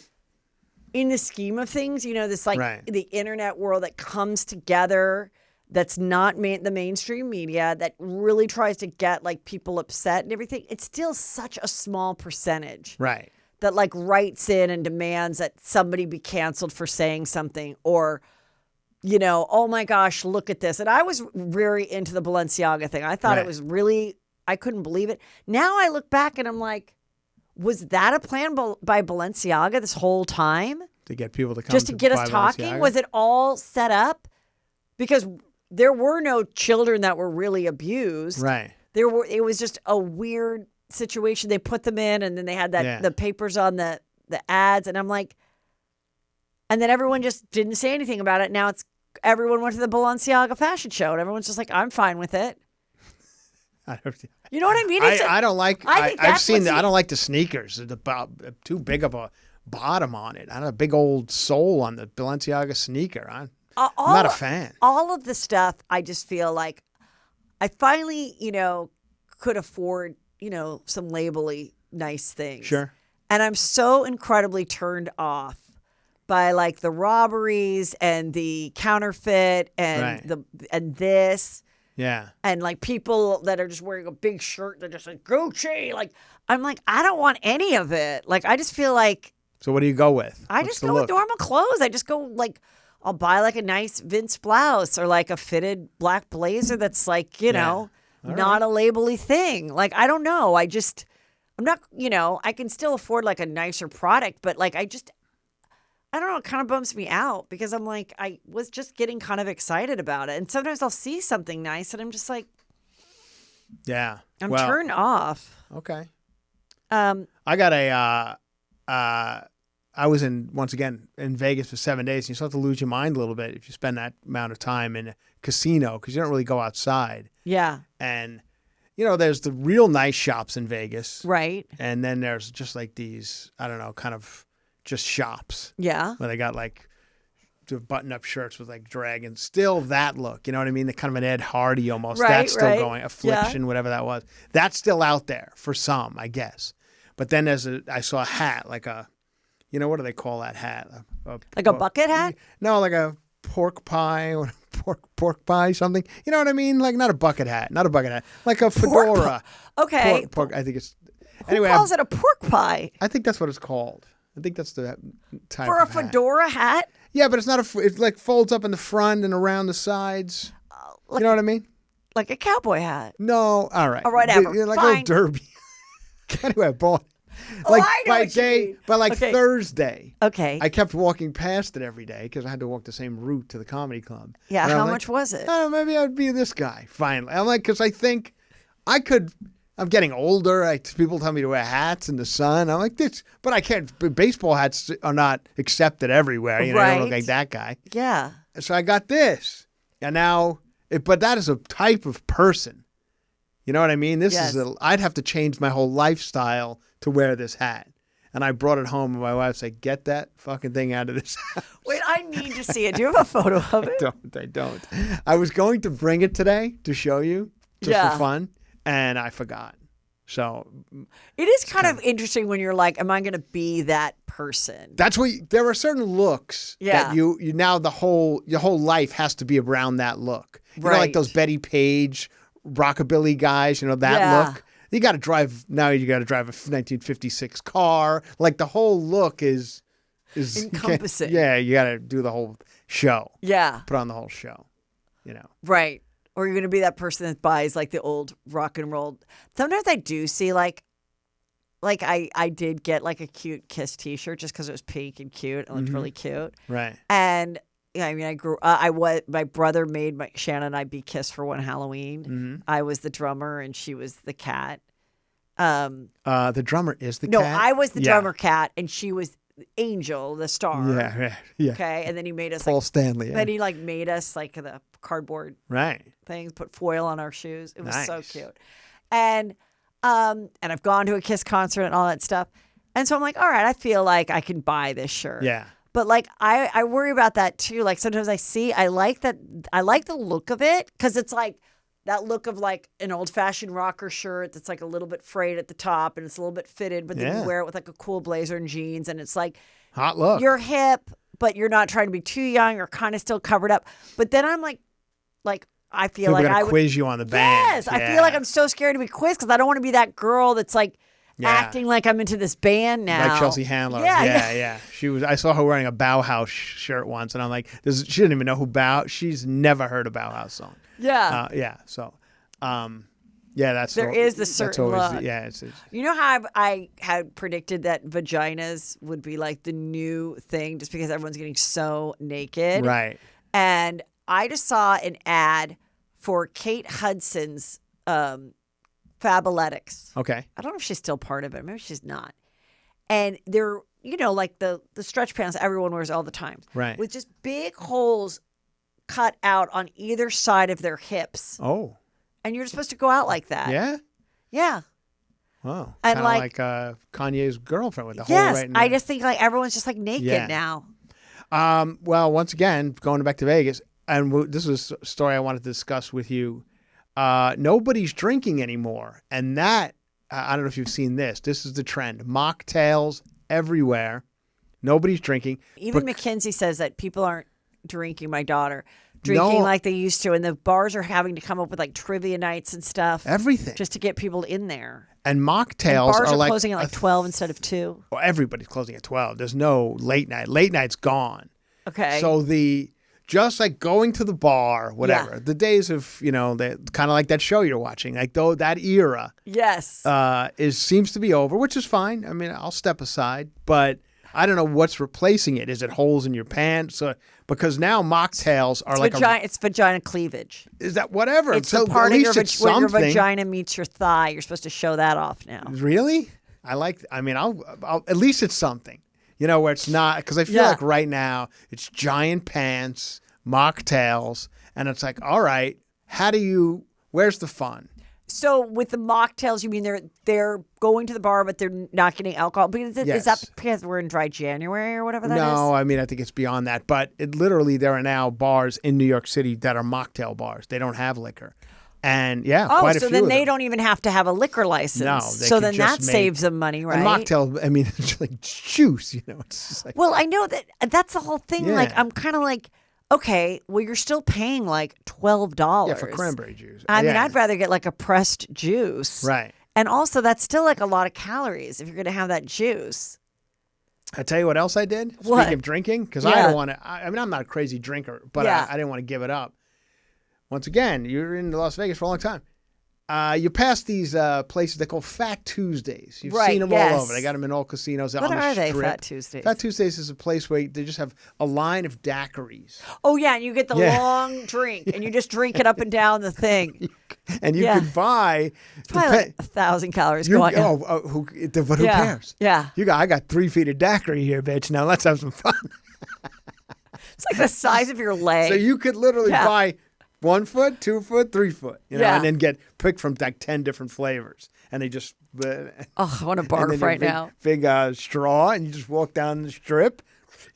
in the scheme of things, you know, this like the internet world that comes together. That's not the mainstream media that really tries to get like people upset and everything. It's still such a small percentage, right? That like writes in and demands that somebody be canceled for saying something, or, you know, oh my gosh, look at this. And I was very into the Balenciaga thing. I thought it was really, I couldn't believe it. Now I look back and I'm like, was that a plan by Balenciaga this whole time to get people to come just to get us talking? Was it all set up? Because there were no children that were really abused. Right. It was just a weird situation. They put them in, and then they had the papers on the ads, and I'm like, and then everyone just didn't say anything about it. Now everyone went to the Balenciaga fashion show, and everyone's just like, I'm fine with it. You know what I mean? I don't like. I've seen. I don't like the sneakers. They're too big of a bottom on it. I don't have a big old sole on the Balenciaga sneaker. I'm not a fan. All of the stuff, I just feel like I finally, you know, could afford, you know, some labely nice things. Sure. And I'm so incredibly turned off by like the robberies and the counterfeit and and this. Yeah. And like people that are just wearing a big shirt, they're just like Gucci. Like, I'm like, I don't want any of it. Like, I just feel like. So what do you go with? I just go with normal clothes. I just go like, I'll buy like a nice Vince blouse or like a fitted black blazer that's like, you know, not a labely thing. Like, I don't know. I'm not, you know, I can still afford like a nicer product, but like, I don't know. It kind of bums me out because I'm like, I was just getting kind of excited about it. And sometimes I'll see something nice and I'm just like, I'm turned off. Okay. I got I was once again in Vegas for 7 days, and you start to lose your mind a little bit if you spend that amount of time in a casino because you don't really go outside. Yeah. And, there's the real nice shops in Vegas. Right. And then there's just like these, I don't know, kind of just shops. Yeah. Where they got like the button-up shirts with like dragons. Still that look, you know what I mean? The kind of an Ed Hardy almost. Right, That's still right. going. Affliction, whatever that was. That's still out there for some, I guess. But then I saw a hat, like a, what do they call that hat? Like a bucket hat? No, like a pork pie or pork pie something. You know what I mean? Like not a bucket hat, like a fedora. Okay. Pork, I think it's. Who calls it a pork pie? I think that's what it's called. I think that's the type For a of hat. fedora hat? Yeah, but it's not it like folds up in the front and around the sides. You know what I mean? Like a cowboy hat. No, all right. Or whatever. Like a Fine. little derby. Anyway, I bought. I know what you mean. By Okay. Thursday. Okay. I kept walking past it every day because I had to walk the same route to the comedy club. Yeah, And I'm how like, much was it? Oh, maybe I'd be this guy finally. I'm like, because I think I could. I'm getting older. People tell me to wear hats in the sun. I'm like this, but I can't. Baseball hats are not accepted everywhere. I don't look like that guy. Yeah. So I got this, and now, but that is a type of person. You know what I mean? This Yes. is. I'd have to change my whole lifestyle to wear this hat. And I brought it home, and my wife said, "Get that fucking thing out of this house." Wait, I need to see it. Do you have a photo of it? I don't. I was going to bring it today to show you, just for fun, and I forgot. So It is kind of interesting when you're like, am I going to be that person? that's what there are certain looks Yeah. that you now your whole life has to be around that look. You know, like Right. those Betty Page rockabilly guys. That Yeah. look. You got to drive now. You got to drive a 1956 car. Like the whole look is Encompassing. Yeah, you got to do the whole show. Yeah. Put on the whole show. Right. Or you're going to be that person that buys like the old rock and roll. Sometimes I do see like I did get like a cute Kiss t-shirt just because it was pink and cute and looked really cute. Right. And I mean, my brother made Shannon and I be Kiss for one Halloween. Mm-hmm. I was the drummer and she was the cat. The drummer is the No, cat. I was the Yeah. drummer cat and she was Angel, the star. Yeah. Okay. And then he made us Paul like, Stanley. Yeah. then he like made us like the cardboard Right. things, put foil on our shoes. It was so Nice. cute. And I've gone to a Kiss concert and all that stuff. And so I'm like, all right, I feel like I can buy this shirt. Yeah. But like I worry about that too. Like sometimes I like the look of it because it's like that look of like an old fashioned rocker shirt that's like a little bit frayed at the top and it's a little bit fitted, but then Yeah. you wear it with like a cool blazer and jeans and it's like Hot look. you're hip, but you're not trying to be too young. You're kind of still covered up. But then I'm like I feel People like are gonna I would quiz you on the band. Yes, I feel like I'm so scared to be quizzed because I don't want to be that girl that's like Yeah. acting like I'm into this band now. Like Chelsea Handler. Yeah. She was. I saw her wearing a Bauhaus shirt once, and I'm like, she didn't even know who She's never heard a Bauhaus song. Yeah. So, that's There is the certain always, look. It's You know how I had predicted that vaginas would be like the new thing just because everyone's getting so naked? right. And I just saw an ad for Kate Hudson's Faboletics. Okay. I don't know if she's still part of it. Maybe she's not. And they're, like the stretch pants everyone wears all the time. Right. With just big holes cut out on either side of their hips. Oh. And you're supposed to go out like that. Yeah. Yeah. Wow. And Kinda like Kanye's girlfriend with the hole yes, right in I there. just think like everyone's just like naked Yeah. now. Well, once again, going back to Vegas, and this is a story I wanted to discuss with you. Nobody's drinking anymore. And that, I don't know if you've seen this. This is the trend. Mocktails everywhere. Nobody's drinking. Even Mackenzie says that people aren't drinking, my daughter, drinking like they used to. And the bars are having to come up with like trivia nights and stuff. Everything. Just to get people in there. And mocktails Bars are like closing at like 12 instead of 2. Well, everybody's closing at 12. There's no late night. Late night's gone. Okay. So just like going to the bar, whatever. Yeah. The days of, kind of like that show you're watching, like that era Yes. seems to be over, which is fine. I mean, I'll step aside, but I don't know what's replacing it. Is it holes in your pants? Because now mocktails are it's vagina cleavage. Is that whatever? It's so the part at of least where your something. vagina meets your thigh. You're supposed to show that off now. Really? I'll at least it's something. You know, where it's not, because I feel like right now it's giant pants, mocktails, and it's like, all right, where's the fun? So with the mocktails, you mean they're going to the bar, but they're not getting alcohol? Because is that because we're in dry January or whatever that is? No, I mean, I think it's beyond that. But literally, there are now bars in New York City that are mocktail bars. They don't have liquor. And quite a few. So then they don't even have to have a liquor license. No, so then that saves them money, right? And mocktail, I mean, it's like juice, It's just like, well, I know that's the whole thing. Yeah. Like, I'm kind of like, okay, well, you're still paying like $12. Yeah, for cranberry juice. I mean, I'd rather get like a pressed juice. Right. And also, that's still like a lot of calories if you're going to have that juice. I tell you what else I did. What? Speaking of drinking, because I don't want to. I mean, I'm not a crazy drinker, but Yeah. I didn't want to give it up. Once again, you're in Las Vegas for a long time. You pass these places they call Fat Tuesdays. You've seen them all over. They got them in all casinos on the What are strip. they, Fat Tuesdays? Fat Tuesdays is a place where they just have a line of daiquiris. Oh, yeah, and you get the long drink, and you just drink it up and down the thing. And you can buy... It's probably like 1,000 calories going on. But who cares? Yeah. I got 3 feet of daiquiri here, bitch. Now let's have some fun. It's like the size of your leg. So you could literally buy 1 foot, 2 foot, 3 foot, and then get picked from like 10 different flavors. And they just... I want to barf right now. Big straw, and you just walk down the strip,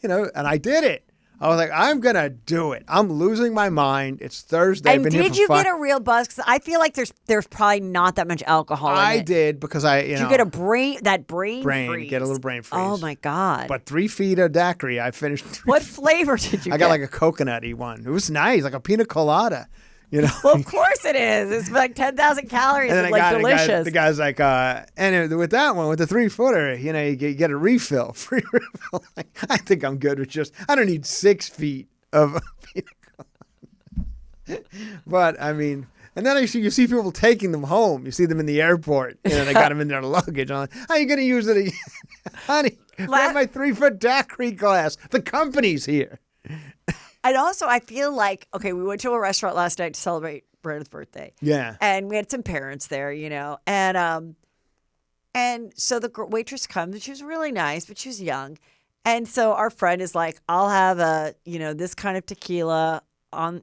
and I did it. I was like, I'm going to do it. I'm losing my mind. It's Thursday. And did you get a real buzz? Because I feel like there's probably not that much alcohol in it. I did because Did you get a brain freeze? Get a little brain freeze. Oh, my God. But 3 feet of daiquiri, I finished. What flavor did you get? I got like a coconutty one. It was nice, like a pina colada. Well, of course it is. It's like 10,000 calories. And It's like delicious. The guy's like, with that one, with the 3-footer, you get a refill, free refill. Like, I think I'm good with I don't need 6 feet of pina colada. But I mean, and then you see people taking them home. You see them in the airport. They got them in their luggage. I'm like, how are you going to use it again? Honey, grab my 3-foot daiquiri glass. The company's here. And also, I feel like, okay, we went to a restaurant last night to celebrate Brenna's birthday. Yeah. And we had some parents there, And so the waitress comes, and she was really nice, but she was young. And so our friend is like, I'll have this kind of tequila on,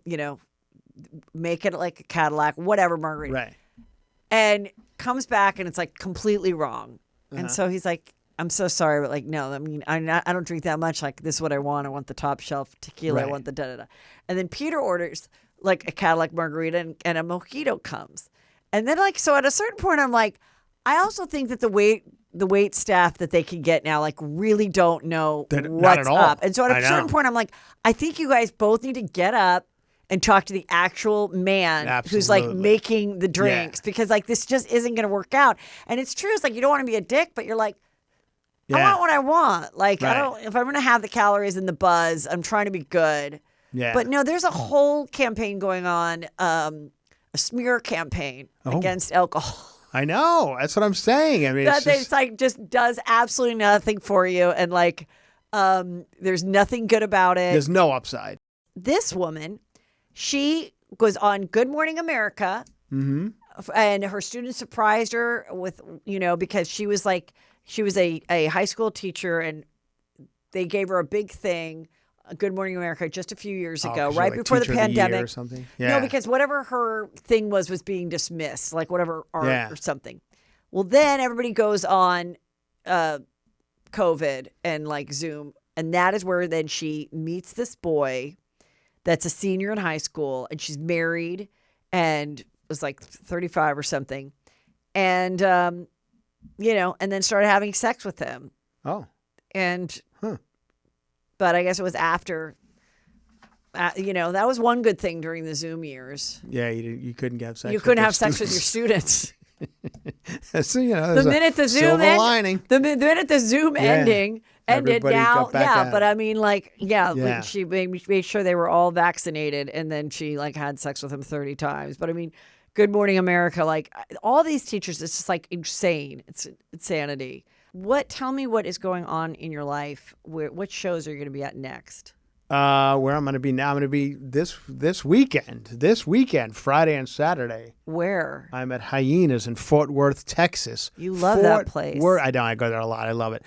make it like a Cadillac, whatever, margarita. Right. And comes back, and it's like completely wrong. And so he's like, I'm so sorry, but like, no, I mean, I don't drink that much. Like, this is what I want. I want the top shelf tequila. Right. I want the da-da-da. And then Peter orders like a Cadillac margarita, and a mojito comes. And then so at a certain point, I'm like, I also think that the wait staff that they can get now, like, really don't know what's up. And so at a certain point, I'm like, I think you guys both need to get up and talk to the actual man who's like making the drinks, because like this just isn't going to work out. And it's true. It's like, you don't want to be a dick, but you're like, I want what I want. Like, right. if I'm going to have the calories and the buzz, I'm trying to be good. Yeah. But no, there's a whole campaign going on, a smear campaign against alcohol. I know. That's what I'm saying. I mean, it's like just does absolutely nothing for you. And like, there's nothing good about it. There's no upside. This woman, she was on Good Morning America. Mm-hmm. And her students surprised her with, because she was a high school teacher, and they gave her a big thing, Good Morning America, just a few years ago, right before the pandemic. Or something? Yeah. No, because whatever her thing was being dismissed, like whatever art or something. Well, then everybody goes on COVID and like Zoom, and that is where then she meets this boy that's a senior in high school, and she's married and was like 35 or something, and and then started having sex with him. Oh, and but I guess it was after. That was one good thing during the Zoom years. Yeah, you couldn't have sex. You couldn't have sex with your students. So, the minute the Zoom the minute the Zoom ended now, but I mean, like, she made sure they were all vaccinated, and then she like had sex with him 30 times. But I mean, Good Morning America, like all these teachers, it's just like insane. It's insanity. Tell me what is going on in your life? What shows are you going to be at next? Where I'm going to be now? I'm going to be this weekend. This weekend, Friday and Saturday. Where? I'm at Hyenas in Fort Worth, Texas. You love that place. I know. I go there a lot. I love it.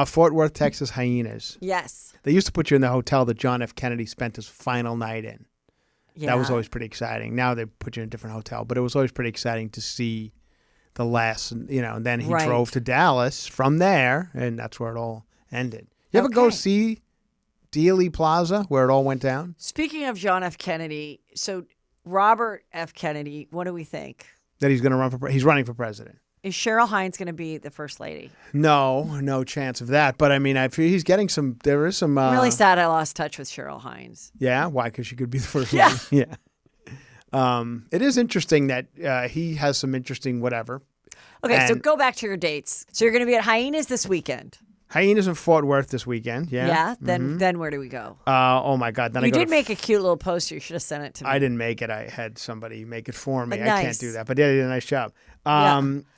Fort Worth, Texas, Hyenas. Yes. They used to put you in the hotel that John F. Kennedy spent his final night in. Yeah. That was always pretty exciting. Now they put you in a different hotel, but it was always pretty exciting to see the last, and then he drove to Dallas from there, and that's where it all ended. You ever go see Dealey Plaza, where it all went down? Speaking of John F. Kennedy, so Robert F. Kennedy, what do we think? That he's going to run for he's running for president. Is Cheryl Hines going to be the first lady? No chance of that. But I mean, I feel he's getting some. There is some. I'm really sad I lost touch with Cheryl Hines. Yeah, why? Because she could be the first lady. Yeah. It is interesting that he has some interesting whatever. Okay, so go back to your dates. So you're going to be at Hyenas this weekend. Hyenas in Fort Worth this weekend. Yeah. Yeah. Then where do we go? Oh my God! Then you did make a cute little poster. You should have sent it to me. I didn't make it. I had somebody make it for me. Nice. I can't do that, but they did a nice job.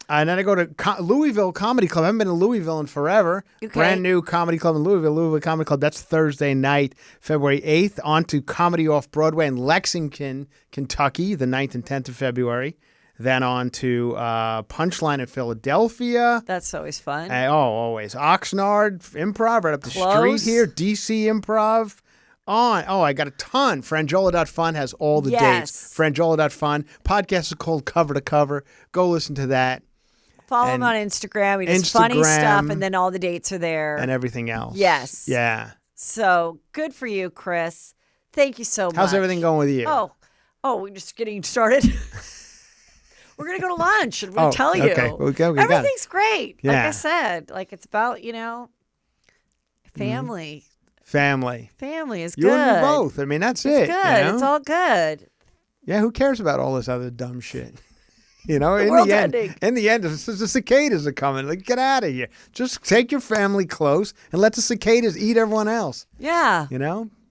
And then I go to Louisville Comedy Club. I haven't been to Louisville in forever. Okay. Brand new comedy club in Louisville Comedy Club. That's Thursday night, February 8th. On to Comedy Off Broadway in Lexington, Kentucky, the 9th and 10th of February. Then on to Punchline in Philadelphia. That's always fun. Always. Oxnard Improv right up the street here. DC Improv. I got a ton. Franjola.fun has all the dates. Franjola.fun. Podcast is called Cover to Cover. Go listen to that. Follow him on Instagram. He does funny stuff, and then all the dates are there. And everything else. Yes. Yeah. So good for you, Chris. Thank you so much. How's everything going with you? We're just getting started. We're going to go to lunch, and we'll tell you. Okay. Everything's great. Yeah. Like I said, it's about, family. Family is good. You and me both. I mean, that's it. It's good. It's all good. Yeah, who cares about all this other dumb shit? In the end, the cicadas are coming. Like, get out of here. Just take your family close and let the cicadas eat everyone else. Yeah.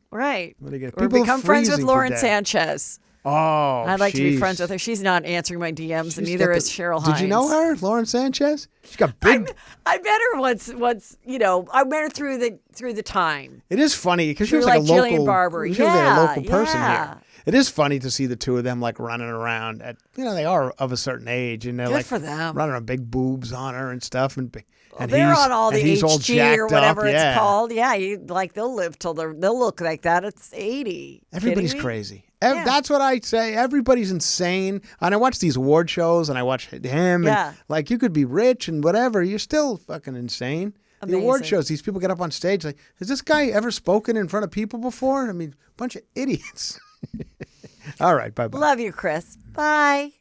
Right. Or become friends with Lauren Sanchez. Oh, I'd like to be friends with her. She's not answering my DMs, and neither is Cheryl Hines. Did you know her, Lauren Sanchez? She's got big. I met her once. I met her through the time. It is funny because she was like a local Barber. She was like a local person here. It is funny to see the two of them running around at they are of a certain age and they're good for them. Running around big boobs on her and stuff and they're on all the HG or whatever it's called. Yeah, they'll live till they'll look like that. It's 80. Everybody's crazy. Yeah. That's what I say. Everybody's insane. And I watch these award shows and I watch him. And you could be rich and whatever. You're still fucking insane. Amazing. The award shows, these people get up on stage like, has this guy ever spoken in front of people before? I mean, a bunch of idiots. All right. Bye-bye. Love you, Chris. Bye.